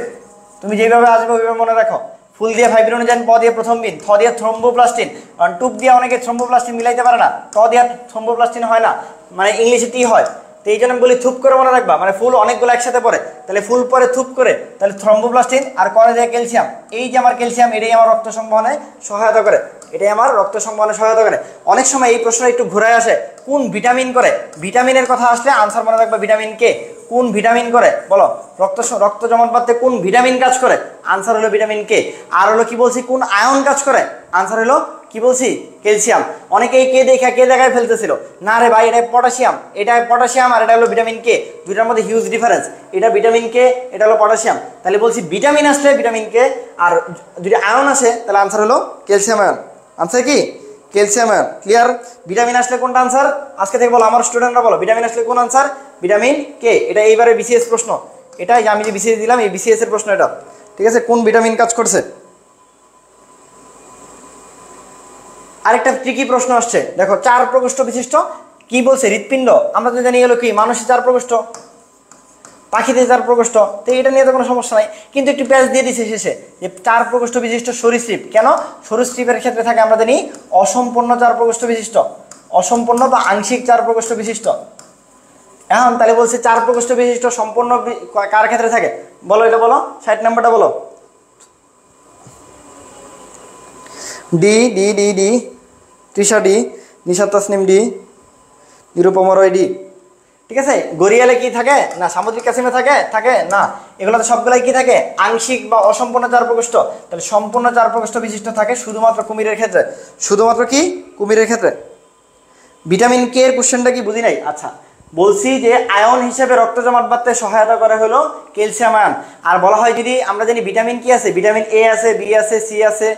Speaker 2: তুমি যেভাবে আসবে ওইভাবে মনে রাখো। ফুল দিয়ে ফাইব্রিনোজেন, প দিয়ে প্রথম বিন, থ দিয়ে থ্রোম্বোপ্লাস্টিন। কারণ টুপ দিয়ে অনেকে থ্রোম্বোপ্লাস্টিন মিলাইতে পারে না, ট দিয়ে থ্রোম্বোপ্লাস্টিন হয় না, মানে ইংলিশে টি হয়। তো এই জন্য আমি বলি থুপ করে মনে রাখবা, মানে ফুল অনেকগুলো একসাথে পড়ে, তাহলে ফুল পরে থুপ করে, তাহলে থ্রোম্বোপ্লাস্টিন আর করে দেয় ক্যালসিয়াম। এই যে আমার ক্যালসিয়াম, এটাই আমার রক্ত সংবহনে সহায়তা করে, এটাই আমার রক্ত সংবহনে সহায়তা করে। অনেক সময় এই প্রশ্ন একটু ঘুরে আসে, কোন ভিটামিন করে? ভিটামিনের কথা আসলে আনসার মনে রাখবা ভিটামিন কে। কোন ভিটামিন করে বলো? রক্ত জমাট বাঁধতে কোন ভিটামিন কাজ করে? আনসার হলো ভিটামিন কে। আর হলো কি বলছি, কোন আয়ন কাজ করে? আনসার হলো কি বলছি, ক্যালসিয়াম। অনেকেই কে দেখা কে জায়গায় ফেলতেছিল, না রে ভাই এটা পটাশিয়াম, এটা পটাশিয়াম আর এটা হলো ভিটামিন কে, দুইটার মধ্যে হিউজ ডিফারেন্স। এটা ভিটামিন কে, এটা হলো পটাশিয়াম। তাহলে বলছি ভিটামিন আসলে ভিটামিন কে, আর যদি আয়ন আসে তাহলে আনসার হলো ক্যালসিয়াম আয়ন। আনসার কি? Calcium ion. ক্লিয়ার? ভিটামিন আসলে কোনটা আনসার? আজকে থেকে বলো, আমার স্টুডেন্টরা বলো ভিটামিন আসলে কোন আনসার? Vitamin K. এটা এইবারে বিসিএস প্রশ্ন, এটা আমি যে বিসিএস দিলাম এই বিসিএস এর প্রশ্ন এটা। ঠিক আছে, কোন ভিটামিন কাজ করছে? আরেকটা ট্রিকি প্রশ্ন আসছে, দেখো 4 প্রকোষ্ঠ বিশিষ্ট কি বলছে? হৃৎপিণ্ড। আমরা তো জানি হলো কি মানুষের 4 প্রকোষ্ঠ, পাখিতে 4 প্রকোষ্ঠ, তো এটা নিয়ে তো কোনো সমস্যা নাই। কিন্তু একটি প্যাচ দিয়ে দিছে শেষে যে 4 প্রকোষ্ঠ বিশিষ্ট সরীসৃপ। কেন? সরীসৃপের ক্ষেত্রে থাকে আমরা জানি অসম্পূর্ণ 4 প্রকোষ্ঠ বিশিষ্ট, অসম্পূর্ণ বা আংশিক 4 প্রকোষ্ঠ বিশিষ্ট। এখন তাহলে বলছে 4 প্রকোষ্ঠ বিশিষ্ট সম্পূর্ণ কার ক্ষেত্রে থাকে? বলো এটা বলো, 60 নাম্বারটা বলো। D D D D, Trisha D, Nisha Tasnim D, Nirupama Roy D. ঠিক আছে, গরিয়ালে কি থাকে না, সামুদ্রিক কাসিমে থাকে থাকে না, এগুলোতে সবগুলাই কি থাকে? আংশিক বা অসম্পূর্ণ 4 প্রকোষ্ঠ। তাহলে সম্পূর্ণ 4 প্রকোষ্ঠ বিশিষ্ট থাকে শুধুমাত্র কুমিরের ক্ষেত্রে। শুধুমাত্র কি? কুমিরের ক্ষেত্রে। ভিটামিন কে এর কোশ্চেনটা কি বুঝি নাই? আচ্ছা, বলছি যে আয়ন হিসেবে রক্ত জমাট বাঁধতে সহায়তা করে হলো ক্যালসিয়াম আয়ন। আর বলা হয় যদি আমরা জানি ভিটামিন কি আছে, ভিটামিন এ আছে, বি আছে, সি আছে,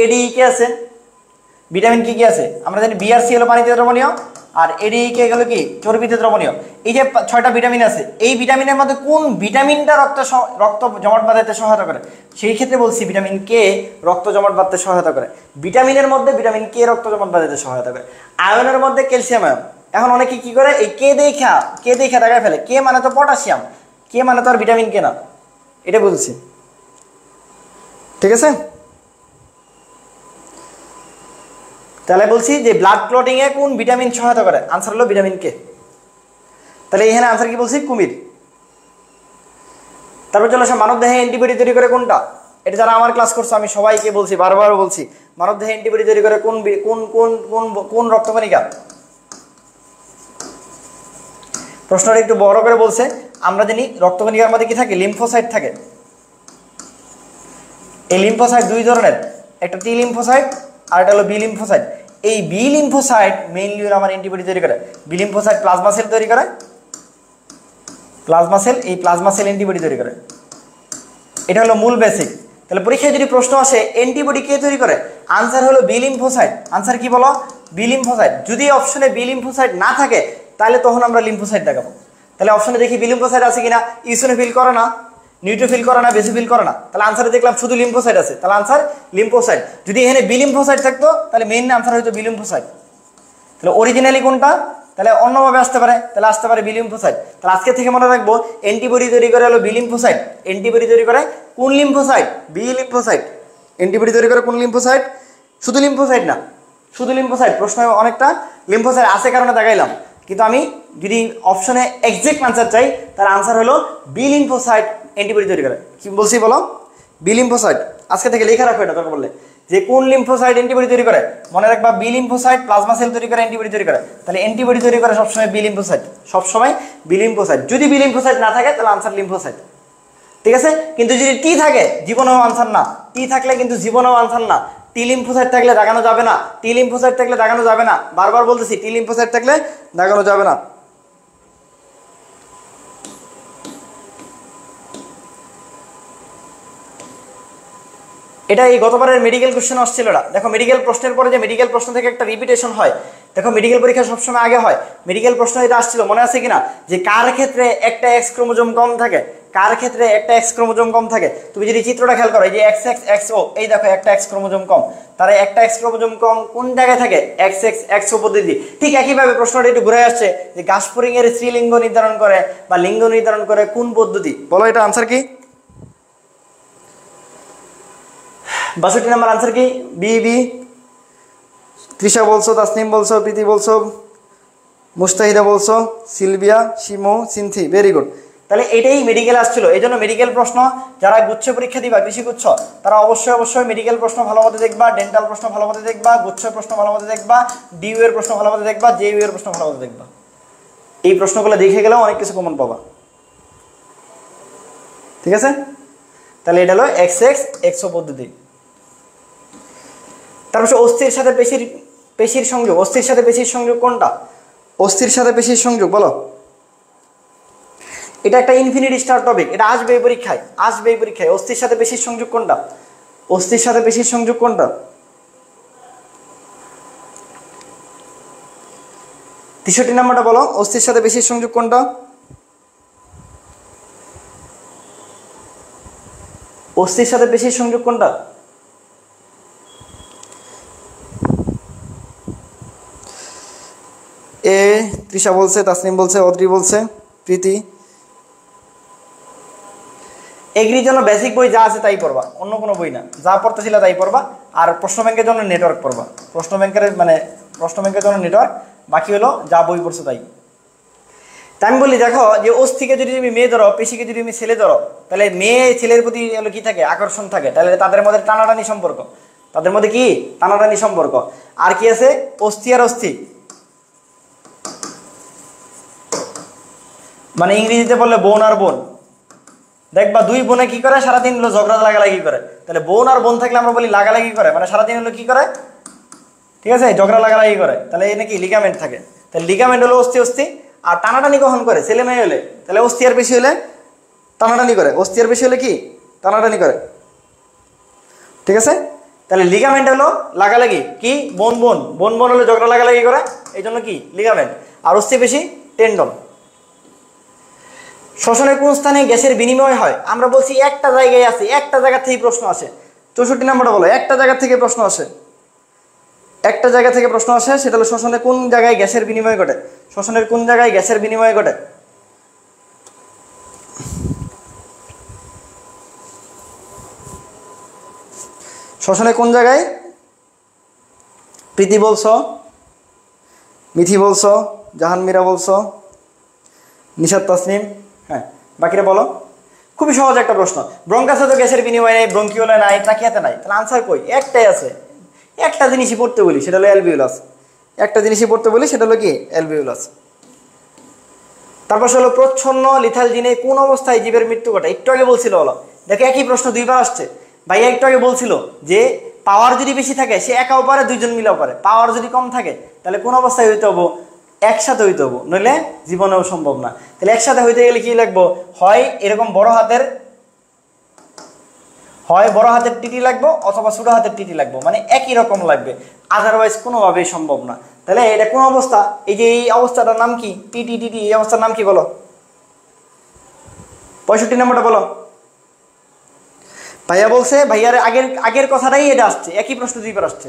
Speaker 2: এডি কে আছে। ভিটামিন কি কি আছে আমরা জানি, বি আর সি হলো পানিতে দ্রবণীয়, আর এডি কে গেল কি চর্বিতে দ্রবণীয়। এই যে 6টা ভিটামিন আছে, এই ভিটামিনের মধ্যে কোন ভিটামিনটা রক্ত জমাট বাঁধাতে সহায়তা করে? সেই ক্ষেত্রে বলছি ভিটামিন কে রক্ত জমাট বাঁধতে সহায়তা করে। ভিটামিনের মধ্যে ভিটামিন কে রক্ত জমাট বাঁধাতে সহায়তা করে। আয়নের মধ্যে ক্যালসিয়াম আয়ন। এখন অনেকে কি করে, এই কে দেখা দেখায় ফেলে, কে মানে তো পটাশিয়াম, কে মানে তো আর ভিটামিন কে না, এটা বলছি। ঠিক আছে, তাহলে বলছি যে ব্লাড ক্লটিং এ কোন ভিটামিন সহায়তা করে? আনসার হলো ভিটামিন কে। তাহলে এখানে আনসার কি বলছি? কুমির। তারপর চলো আসা, মানব দেহে অ্যান্টিবডি তৈরি করে কোনটা? এটা যারা আমার ক্লাস করছে আমি সবাইকে বলছি, বারবার বলছি, মানব দেহে অ্যান্টিবডি তৈরি করে কোন কোন কোন কোন কোন রক্তকণিকা? প্রশ্নটা একটু বড় করে বলছে। আমরা জানি রক্তকণিকার মধ্যে কি থাকে? লিম্ফোসাইট থাকে। এই লিম্ফোসাইট 2 ধরনের, একটা টি লিম্ফোসাইট আর এটা হলো বি লিম্ফোসাইট। এই বি লিম্ফোসাইট মেইনলি আমার অ্যান্টিবডি তৈরি করে। বি লিম্ফোসাইট প্লাজমা সেল তৈরি করে, প্লাজমা সেল, এই প্লাজমা সেল অ্যান্টিবডি তৈরি করে। এটা হলো মূল বেসিক। তাহলে পরীক্ষায় যদি প্রশ্ন আসে অ্যান্টিবডি কে তৈরি করে, আনসার হলো বি লিম্ফোসাইট। আনসার কি বলো? B lymphocyte. যদি অপশনে বি লিম্ফোসাইট না থাকে তাহলে তখন আমরা লিম্ফোসাইট দেখাবো। তাহলে অপশনে দেখি বি লিম্ফোসাইট আছে কিনা, ইসোনোফিল করে না, নিউট্রোফিল করে না, বেসোফিল করে না, তাহলে আনসারে দেখলাম শুধু লিম্ফোসাইট আছে, তাহলে আনসার লিম্ফোসাইট। যদি এখানে বি লিম্ফোসাইট থাকতো তাহলে মেইন আনসার হয়তো বি লিম্ফোসাইট। তাহলে অরিজিনালি কোনটা? তাহলে অন্যভাবে আসতে পারে, তাহলে আসতে পারে বি লিম্ফোসাইট। তাহলে আজকে থেকে মনে রাখবো অ্যান্টিবডি তৈরি করে হলো বি লিম্ফোসাইট। অ্যান্টিবডি তৈরি করে কোন লিম্ফোসাইট? B lymphocyte. অ্যান্টিবডি তৈরি করে কোন লিম্ফোসাইট? শুধু লিম্ফোসাইট না, শুধু লিম্ফোসাইট, প্রশ্ন অনেকটা লিম্ফোসাইট আছে কারণে দেখাইলাম, কিন্তু আমি যদি অপশনে এক্সাক্ট আনসার চাই তার আনসার হলো বি লিম্ফোসাইট অ্যান্টিবডি তৈরি করে। কি বলছি বলো? B lymphocyte. আজকে থেকে লেখা রাখো এটা দরকার বললে, যে কোন লিম্ফোসাইট অ্যান্টিবডি তৈরি করে, মনে রাখবা বি লিম্ফোসাইট প্লাজমা সেল তৈরি করে, অ্যান্টিবডি তৈরি করে, তাহলে অ্যান্টিবডি তৈরি করে সবসময় বি লিম্ফোসাইট, সবসময় বি লিম্ফোসাইট। যদি বি লিম্ফোসাইট না থাকে তাহলে আনসার লিম্ফোসাইট, ঠিক আছে? কিন্তু যদি টি থাকে জীবনেও আনসার না, টি থাকলে কিন্তু জীবনেও আনসার না। টি লিম্ফোসাইট থাকলে দাগানো যাবে না, টি লিম্ফোসাইট থাকলে দাগানো যাবে না, বারবার বলতেছি টি লিম্ফোসাইট থাকলে দাগানো যাবে না। এটা এই গতবারের মেডিকেল কোশ্চেন আসছিল না, দেখো মেডিকেল প্রশ্নের পরে যে মেডিকেল প্রশ্ন থেকে একটা রিপিটেশন হয়, দেখো মেডিকেল পরীক্ষা সবসময় আগে হয়, মেডিকেল প্রশ্ন এটা আসছিল মনে আছে কিনা, যে কার ক্ষেত্রে একটা এক্স ক্রোমোজোম কম থাকে, কার ক্ষেত্রে একটা এক্স ক্রোমোজোম কম থাকে। তুমি যদি চিত্রটা খেয়াল করো, এই যে এক্স এক্স এক্স ও, এই দেখো একটা এক্স ক্রোমোজোম কম, তার একটা এক্স ক্রোমোজোম কম কোন জায়গায় থাকে, এক্স এক্স এক্স ও পদ্ধতি। ঠিক একইভাবে প্রশ্নটা একটু ঘুরে আসছে যে গাসপুরিং এর স্ত্রীলিঙ্গ নির্ধারণ করে বা লিঙ্গ নির্ধারণ করে কোন পদ্ধতি, বলো এটা আনসার কি? 62 নম্বর আনসার কি? B B. তৃষা বলছো, তাসনিম বলছো, প্রীতি বলছো, মুস্তাহিদা বলছো, Sylvia, Shimu, Sinthi, very good. তাহলে এটাই মেডিকেল আসছিল, এই জন্য মেডিকেল প্রশ্ন যারা গুচ্ছ পরীক্ষা দিবা কৃষি গুচ্ছ, তারা অবশ্যই অবশ্যই মেডিকেল প্রশ্ন ভালো মতো দেখবা, ডেন্টাল প্রশ্ন ভালো মতো দেখবা, গুচ্ছ প্রশ্ন ভালো মতো দেখবা, ডিইউ এর প্রশ্ন ভালো মতো দেখবা, জেইউ এর প্রশ্ন ভালো মতো দেখবা। এই প্রশ্নগুলো দেখে গেলেও অনেক কিছু কমন পাবা, ঠিক আছে? তাহলে এটা হলো এক্স এক্স এক্স ও পদ্ধতি। তারপর অস্থির সাথে পেশির সংযোগ, অস্থির সাথে পেশির সংযোগ কোনটা? অস্থির সাথে পেশির সংযোগ বলো। এটা একটা ইনফিনিটি স্টার টপিক, এটা আসবে এই পরীক্ষায়, আসবে এই পরীক্ষায়। অস্থির সাথে পেশির সংযোগ কোনটা? অস্থির সাথে পেশির সংযোগ কোনটা? 63 নম্বরটা বলো, অস্থির সাথে পেশির সংযোগ কোনটা? অস্থির সাথে পেশির সংযোগ কোনটা? এ তৃষা বলছে, তাসনিম বলছে, অদ্রি বলছে, প্রীতি। এগ্রির জন্য বেসিক বই যা আছে তাই পড়বা, অন্য কোনো বই না, যা পড়তেছিল তাই পড়বা। আর প্রশ্ন ব্যাংকের জন্য নেটওয়ার্ক পড়বা, প্রশ্ন ব্যাংকের জন্য নেটওয়ার্ক, বাকি হলো যা বই পড়ছো তাই। তাই আমি বলি দেখো, যে অস্থিকে যদি তুমি মেয়ে ধরো, পেশিকে যদি তুমি ছেলে ধরো, তাহলে মেয়ে ছেলের প্রতি হলো কি থাকে, আকর্ষণ থাকে, তাহলে তাদের মধ্যে টানাটানি সম্পর্ক, তাদের মধ্যে কি টানাটানি সম্পর্ক। আর কি আছে? অস্থি আর অস্থি, মানে ইংরেজিতে বললে বোন আর বোন। দেখবা দুই বোনে কি করে, সারাদিন হলো ঝগড়া লাগালাগি করে। তাহলে বোন আর বোন থাকলে আমরা বলি লাগালাগি করে, মানে সারাদিন হলো কি করে, ঠিক আছে, ঝগড়া লাগালাগি করে। তাহলে এই নাকি লিগামেন্ট থাকে, তাহলে লিগামেন্ট হলো অস্থি অস্থি। আর টানাটানি কখন করে? ছেলে মেয়ে হলে। তাহলে অস্থি আর বেশি হলে টানাটানি করে, অস্থি আর বেশি হলে কি টানাটানি করে, ঠিক আছে? তাহলে লিগামেন্ট হলো লাগালাগি, কি বোন বোন, বোন বোন হলে ঝগড়া লাগালাগি করে, এই জন্য কি লিগামেন্ট। আর অস্থি বেশি টেন্ডন। শ্বসনের কোন স্থানে গ্যাসের বিনিময় হয়? আমরা বলছি একটা জায়গায় আছে, একটা জায়গা থেকে প্রশ্ন আসে। 64 নম্বরটা বলো, একটা জায়গা থেকে প্রশ্ন আসে, একটা জায়গা থেকে প্রশ্ন আসে, সেটা হলো শ্বসনের কোন জায়গায় গ্যাসের বিনিময় ঘটে, শ্বসনের কোন জায়গায় গ্যাসের বিনিময় ঘটে। শ্বসনের কোন জায়গায়? প্রীতি বলছো, মিথি বলছো, জাহানমীরা বলছো, নিশাত, তাসনিম, হ্যাঁ বাকিরা বলো। খুবই সহজ একটা প্রশ্ন। ব্রঙ্কাসে তো গ্যাসের বিনিময় নেই, ব্রঙ্কিওলে নাই, ট্রাকিয়াতে নাই, তাহলে আনসার কই? একটাই আছে, একটা জিনিসই পড়তে বলি, সেটা হলো অ্যালভিওলাস। একটা জিনিসই পড়তে বলি, সেটা হলো কি অ্যালভিওলাস। তারপর হলো প্রচ্ছন্ন লিথালজিনে কোন অবস্থায় জীবের মৃত্যু ঘটে? একটু আগে বলছিল, বলো দেখো একই প্রশ্ন দুইবার আসছে। ভাইয়া একটু আগে বলছিল যে পাওয়ার যদি বেশি থাকে সে একাও পারে, দুইজন মিলেও পারে। পাওয়ার যদি কম থাকে তাহলে কোন অবস্থায় হইতে হবো? একসাথে হইতে হবো, নইলে জীবনেও সম্ভব না। তাহলে একসাথে হইতে গেলে কি লাগবো? হয় এরকম বড় হাতের টিটি লাগবো, অথবা ছোট হাতের টিটি লাগবো, মানে একই রকম লাগবে, আদারওয়াইজ কোনোভাবেই সম্ভব না। তাহলে এটা কোন অবস্থা? এই যে এই অবস্থাটার নাম কি? টিটি টিটি, এই অবস্থার নাম কি বলো? 65 নম্বরটা বলো। ভাইয়া বলছে, ভাইয়ার আগের কথাটাই এটা আসছে, একই প্রশ্ন দুইবার আসছে,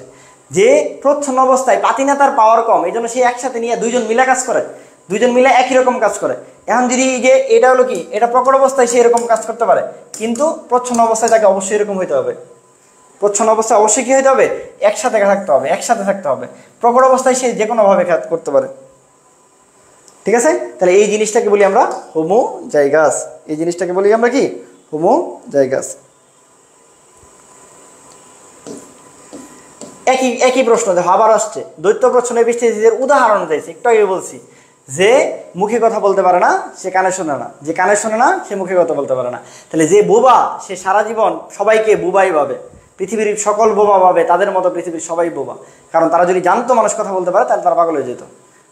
Speaker 2: যে প্রচ্ছন্ন অবস্থায় পাতিনেতার পাওয়ার কম, এই জন্য সে একসাথে নিয়ে দুইজন মিলে কাজ করে, দুইজন মিলে একই রকম কাজ করে। এখন যদি যে এটা হলো কি, এটা প্রকট অবস্থায় সে এরকম কাজ করতে পারে, কিন্তু প্রচ্ছন্ন অবস্থায় তাকে অবশ্যই এরকম হইতে হবে, প্রচ্ছন্ন অবস্থায় অবশ্যই কি হতে হবে, একসাথে থাকতে হবে, একসাথে থাকতে হবে। প্রকট অবস্থায় সে যে কোনোভাবে করতে পারে। ঠিক আছে, তাহলে এই জিনিসটাকে বলি আমরা হোমোজাইগাস। এই জিনিসটাকে বলি আমরা কি, হোমোজাইগাস। একই একই প্রশ্ন দেখো আবার আসছে, দ্বৈত প্রচ্ছন্ন এপিস্টেসিসের উদাহরণ চাইছে, একটু আগে বলছি যে মুখে কথা বলতে পারে না সে কানে শোনে না, যে কানে শোনে না সে মুখে কথা বলতে পারে না। তাহলে যে বোবা সে সারা জীবন সবাইকে বোবাই ভাবে, পৃথিবীর সকল বোবা ভাবে তাদের মতো পৃথিবীর সবাই বোবা, কারণ তারা যদি জানতো মানুষ কথা বলতে পারে তাহলে তারা পাগল হয়ে যেত।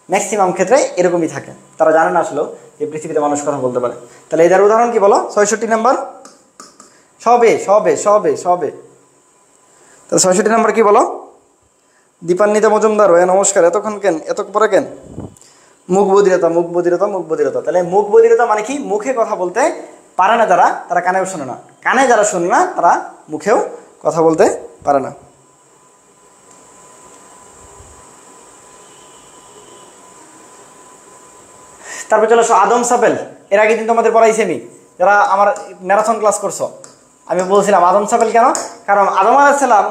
Speaker 2: ম্যাক্সিমাম ক্ষেত্রে এরকমই থাকে, তারা জানে না আসলেও যে পৃথিবীতে মানুষ কথা বলতে পারে। তাহলে এদের উদাহরণ কি বলো, 66 নাম্বার। সবে সবে সবে সবে তাহলে 66 নাম্বার কি বলো, দীপান্বিতা মজুমদার। নমস্কার, এতক্ষণ কেন, এত পরে কেন? মুখ বধিরতা, মুখ বধিরতা, মুখ বধিরতা। তাহলে মুখ বধিরতা মানে কি, মুখে কথা বলতে পারে না যারা, তারা কানেও শোনে না, কানে যারা শোনে না তারা মুখেও কথা বলতে পারে না। তারপর চলে আসো আদম সাপেল। এর আগে দিন তোমাদের পড়াইছি আমি, যারা আমার ম্যারাথন ক্লাস করছো, আমি বলছিলাম আদম সাপেল কেন, কারণ আদম আলাইহিস সালাম,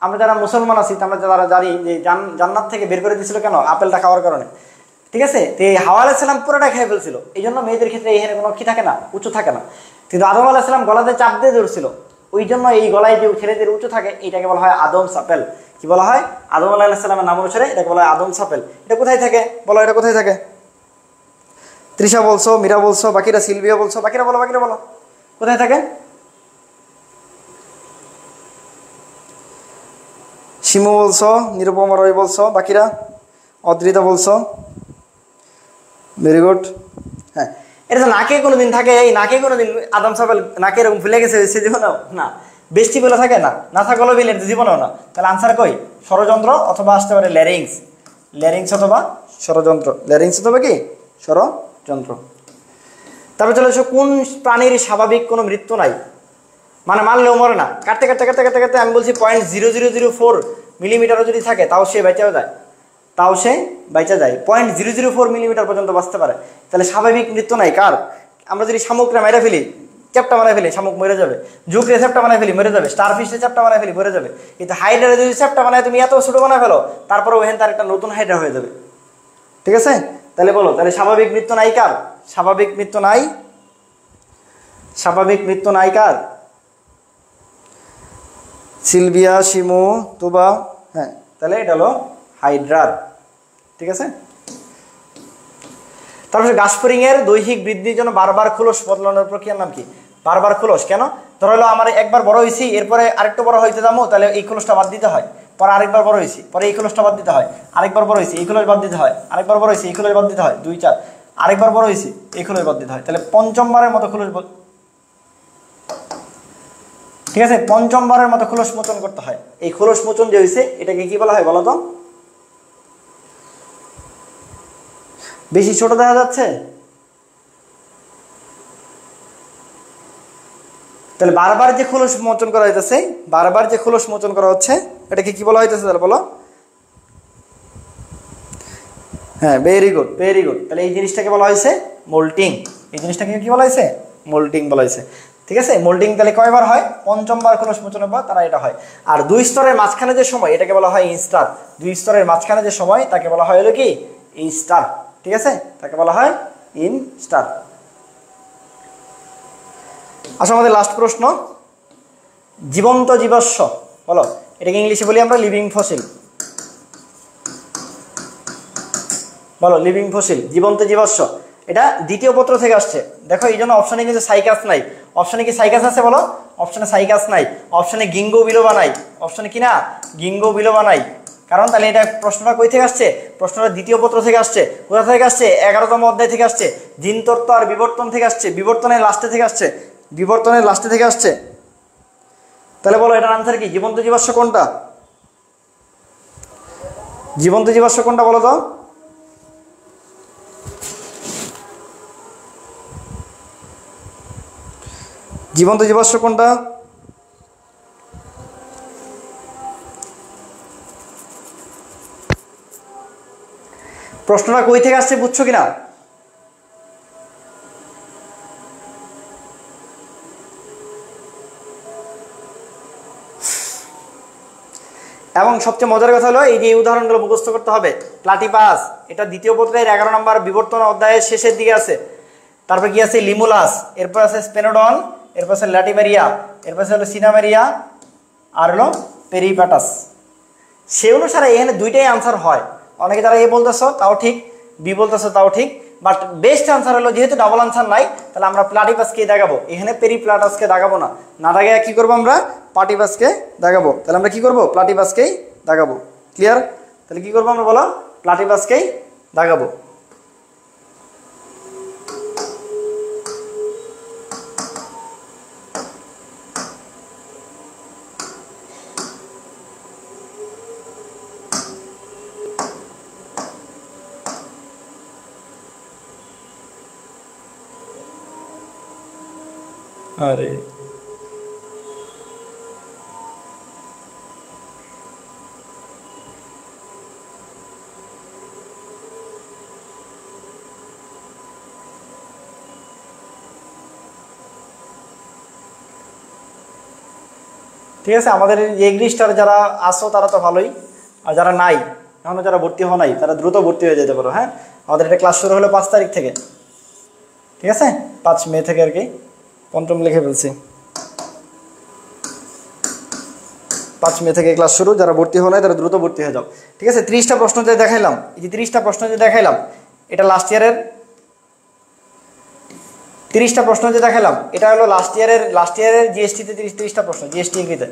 Speaker 2: আমরা যারা মুসলমান আছি আমরা যারা জানি যে জান্নাত থেকে বের করে দিয়েছিল কেন, আপেলটা খাওয়ার কারণে। ঠিক আছে, তো এই হাওয়া আলাইহিস সালাম পুরোটা খেয়ে ফেলছিল, এই জন্য মেয়েদের ক্ষেত্রে এখানে কোনো কি থাকে না, উঁচু থাকে না। কিন্তু আদম আলাইহিস সালাম গলাতে চাপ দিয়ে ধরছিল, ওই জন্য এই গলায় যে ছেলেদের উঁচু থাকে এইটাকে বলা হয় আদম সাপেল। কি বলা হয়, আদম আলাইহিস সালামের নাম অনুসারে এটাকে বলা হয় আদম সাপেল। এটা কোথায় থাকে বলো, এটা কোথায় থাকে? তৃষা বলছো, মীরা বলছো, বাকিরা সিলভিয়া বলছো, বাকিরা বলো, বাকিরা বলো কোথায় থাকে? শিমু বলছো, নিরুপমা রয় বলছো, বাকিরা অদ্রিতা বলছো, ভেরি গুড। হ্যাঁ, এটা তো নাকে কোনোদিন থাকে, এই নাকে কোনোদিন আদম সাপেল নাকে এরকম ফুলে গেছে সে জীবনেও না, বেষ্টি বলে থাকে না, না থাকলো বিলের জীবনেও না। তাহলে আনসার কই, ষড়যন্ত্র অথবা আসতে পারে ল্যারিংস, ল্যারিংস অথবা ষড়যন্ত্র, ল্যারিংস অথবা কি ষড়যন্ত্র। তারপরে চলে এসো, কোন প্রাণীর স্বাভাবিক কোনো মৃত্যু নাই, মানে মারলেও মরে না, কাটতে কাটতে কাটতে কাটতে কাটতে আমি বলছি 0.0004 মিলিমিটারও যদি থাকে তাও সে বেঁচেও যায়, তাও সে বেঁচে যায়, 0.004 মিলিমিটার পর্যন্ত বাঁচতে পারে। তাহলে স্বাভাবিক মৃত্যু নাই কার? আমরা যদি শামুকরা মেরে ফেলি, চ্যাপটা মারা ফেলি, শামুক মরে যাবে, জুকরে চ্যাপটা বানায় ফেলি মরে যাবে, স্টারফিশে চ্যাপটা বানায় ফেলি মরে যাবে। কিন্তু হাইড্রারে যদি চ্যাপটা বানায় তুমি এত ছোটো বানায় ফেলো, তারপরে ওখানে তার একটা নতুন হাইড্রা হয়ে যাবে। ঠিক আছে, তাহলে বলো, তাহলে স্বাভাবিক মৃত্যু নাই কার? স্বাভাবিক মৃত্যু নাই, স্বাভাবিক মৃত্যু নাই কার? সিলভিয়া, শিমু, তুবা। হ্যাঁ, তাহলে এটা হলো হাইড্রার। ঠিক আছে, তারপরে গাছফড়িং এর দৈহিক বৃদ্ধির জন্য বারবার খোলস বদলানোর প্রক্রিয়ার নাম কি? বারবার খোলস কেন? ধরো হলো আমার একবার বড় হয়েছি, এরপরে আরেকটু বড় হইতে যাবো, তাহলে এই খোলসটা বাদ দিতে হয়, পরে আরেকবার বড় হয়েছি, পরে এই খোলসটা বাদ দিতে হয়, আরেকবার বড় হয়েছি, এই খোলস বাদ দিতে হয়, আরেকবার বড় হয়েছি, এই খোলস বাদ দিতে হয়, 2 4, আরেকবার বড় হয়েছি, এই খোলস বাদ দিতে হয়, তাহলে পঞ্চমবারের মতো খোলস, ঠিক আছে, পঞ্চমবারের মতো খোলস মোচন করতে হয়। এই খোলস মোচন যে হয়েছে এটাকে কি বলা হয় বলো তো? বেশি ছোট দেখা যাচ্ছে? তাহলে বারবার যে খোলস মোচন করা হইতেছে, বারবার যে খোলস মোচন করা হচ্ছে এটাকে কি বলা হইতেছে তাহলে বলো? হ্যাঁ, ভেরি গুড, ভেরি গুড। তাহলে এই জিনিসটাকে বলা হয়েছে মোল্টিং। এই জিনিসটাকে কি বলা হয়েছে? মোল্টিং বলা হয়েছে। ঠিক আছে, মোল্টিং তাহলে কয়বার হয়? পঞ্চমবার খোলস মোচনের পর তারা এটা হয়। আর 2 স্তরের মাঝখানে যে সময় এটাকে বলা হয় ইনস্টার। 2 স্তরের মাঝখানে যে সময় তাকে বলা হয় হলো কি? ইনস্টার। ঠিক আছে, তাকে বলা হয় ইনস্টার। আসলে আমাদের লাস্ট প্রশ্ন, জীবন্ত জীবাশ্ম বলো, এটাকে ইংলিশে বলি আমরা লিভিং ফসিল। বলো লিভিং ফসিল, জীবন্ত জীবাশ্ম। এটা দ্বিতীয় পত্র থেকে আসছে, দেখো এই জন্য অপশনে কিন্তু সাইকাস নাই। অপশনে কি সাইকাস আছে বলো? অপশনে সাইকাস নাই, অপশনে গিঙ্গো বিলোবা নাই, অপশনে কি না গিঙ্গো বিলোবা নাই। কারণ তাহলে এটা প্রশ্নটা কই থেকে আসছে? প্রশ্নটা দ্বিতীয় পত্র থেকে আসছে। কোথা থেকে আসছে? 11তম অধ্যায় থেকে আসছে, জিনতত্ত্ব আর বিবর্তন থেকে আসছে, বিবর্তনের লাস্টে থেকে আসছে, বিবর্তনের লাস্টে থেকে আসছে। তাহলে বলো এটার আনসার কি? জীবন্ত জীবাশ্ম কোনটা? জীবন্ত জীবাশ্ম কোনটা বলো তো? জীবন্ত জীবাশ্ম কোনটা? প্রশ্নটা কই থেকে আসছে বুঝছো কিনা? এবং সবচেয়ে মজার কথা হলো এই যে এই উদাহরণগুলো মুখস্থ করতে হবে। প্লাটিপাস এটা দ্বিতীয় পত্রের 11 নম্বর বিবর্তন অধ্যায়ের শেষের দিকে আছে। তারপর কি আছে লিমুলাস, এরপর আছে স্পেনোডন, এরপর আছে ল্যাটিমেরিয়া, এরপর হলো সিনামেরিয়া আর হলো পেরিপাটাস। সে অনুসারে এখানে দুইটাই আনসার হয়। অনেকে যারা এ বলতেছো তাও ঠিক, বি বলতেছো তাও ঠিক, বাট বেস্ট আনসার হলো যেহেতু ডাবল আনসার নাই তাহলে আমরা প্লাটিপাসকেই দেখাবো, এখানে পেরিপ্লাটাসকে দেখাবো না। না দেখায় কি করবো আমরা প্লাটিপাসকে দেখাবো। তাহলে আমরা কি করবো প্লাটিপাসকেই দেখাবো। ক্লিয়ার? তাহলে কি করবো আমরা বলো প্লাটিপাসকেই দেখাবো। আরে ঠিক আছে, আমাদের এগ্রিস্টার যারা আসো তারা তো ভালোই, আর যারা নাই এখনো যারা ভর্তি হওয়া নাই তারা দ্রুত ভর্তি হয়ে যেতে পারো। হ্যাঁ, আমাদের এটা ক্লাস শুরু হলো 5 তারিখ থেকে, ঠিক আছে 5 মে থেকে আর কি, পঞ্চম লিখে ফেলছি। 5 মে থেকে ক্লাস শুরু, যারা ভর্তি হওয়া নাই তারা দ্রুত ভর্তি হয়ে যাও। ঠিক আছে, 30টা প্রশ্ন যে দেখাইলাম, এই যে 30টা প্রশ্ন যে দেখাইলাম এটা লাস্ট ইয়ারের 30টা প্রশ্ন যে দেখালাম এটা হলো লাস্ট ইয়ারের জিএসটিতে 30টা প্রশ্ন, জিএসটি ইংরেজিতে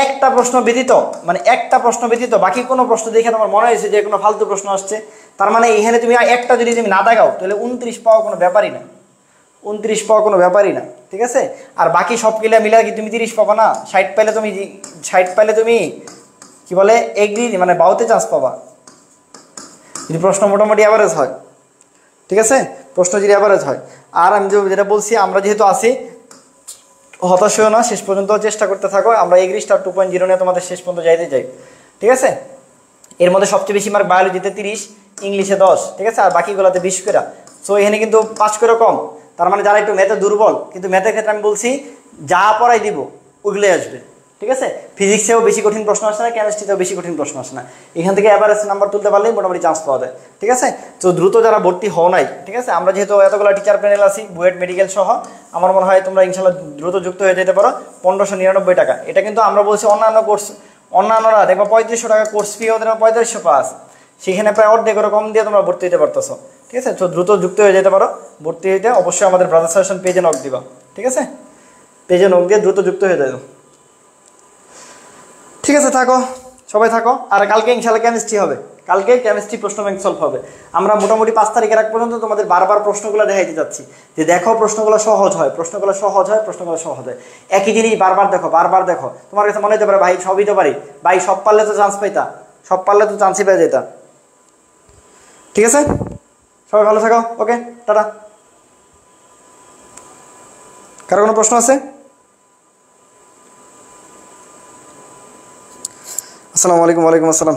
Speaker 2: একটা প্রশ্ন ব্যতীত, মানে একটা প্রশ্ন ব্যতীত বাকি কোনো প্রশ্ন দেখে তোমার মনে হয়েছে যে কোনো ফালতু প্রশ্ন আসছে, তার মানে এখানে তুমি একটা যদি তুমি না দেখাও তাহলে 29 পাওয়া কোনো ব্যাপারই না, 29 পাওয়া কোনো ব্যাপারই না। ঠিক আছে, আর বাকি সব মিলে কি তুমি 30 পাবা না? 60 পাইলে তুমি কি বলে এগ্রি মানে বাউতে চান্স পাবা যদি প্রশ্ন মোটামুটি অ্যাভারেজ হয়। ঠিক আছে, প্রশ্ন যদি অ্যাভারেজ হয়। আর আমি যেটা বলছি, আমরা যেহেতু আছি হতাশ হও না, শেষ পর্যন্ত চেষ্টা করতে থাকো। আমরা এগ্রিস্টার 2.0 নিয়ে তোমাদের শেষ পর্যন্ত যাইতে চাই। ঠিক আছে, এর মধ্যে সবচেয়ে বেশি মার্ক বায়োলজিতে 30, ইংলিশে 10, ঠিক আছে, আর বাকিগুলোতে 20 করে। সো এখানে কিন্তু 5 করে কম। তার মানে যারা একটু ম্যাথে দুর্বল, কিন্তু ম্যাথের ক্ষেত্রে আমি বলছি যা পড়াই দিব ওগুলোই আসবে। ঠিক আছে, ফিজিক্সেও বেশি কঠিন প্রশ্ন আসে না, কেমিস্ট্রিতেও বেশি কঠিন প্রশ্ন আসে না। এখান থেকে অ্যাভারেজ নাম্বার তুলতে পারলেই মোটামুটি চান্স পাওয়া যায়। ঠিক আছে, তো দ্রুত যারা ভর্তি হও নাই, ঠিক আছে, আমরা যেহেতু এতগুলো টিচার প্যানেল আছি বুয়েট মেডিকেল সহ, আমার মনে হয় তোমরা ইনশাল্লাহ দ্রুত যুক্ত হয়ে যেতে পারো। 1599 টাকা, এটা কিন্তু আমরা বলছি অন্যান্যরা দেখবা 3500 টাকা কোর্স ফি, ওদের 3500 পাস, সেখানে প্রায় অর্ধেক কম দিয়ে তোমরা ভর্তি হতে পারতেছো। ঠিক আছে, তো দ্রুত যুক্ত হয়ে যেতে পারো। ভর্তি হইতে অবশ্যই আমাদের ব্রাদার সাজেশন পেজে নক দিবা। ঠিক আছে, পেজে নক দিয়ে দ্রুত যুক্ত হয়ে যাও। ঠিক আছে, থাকো, সবাই থাকো। আর কালকে ইনশাল্লাহ কেমিস্ট্রি হবে, কালকে কেমিস্ট্রি প্রশ্ন ব্যাংক সলভ হবে। আমরা মোটামুটি 5 তারিখের আগ পর্যন্ত তোমাদের বারবার প্রশ্নগুলো দেখাইতে যাচ্ছি যে দেখো প্রশ্নগুলো সহজ হয়, প্রশ্নগুলো সহজ হয়। একই জিনিস বারবার দেখো। তোমার কাছে মনে হতে পারে ভাই সবই তো পারি, ভাই সব পারলে তো চান্স পাইতা, সব পারলে তো চান্সই পেয়ে যেতা। ঠিক আছে, সবাই ভালো থাকো। ওকে, টাটা। কারো কোনো প্রশ্ন আছে? আসসালামু আলাইকুম। ওয়ালাইকুম আসসালাম।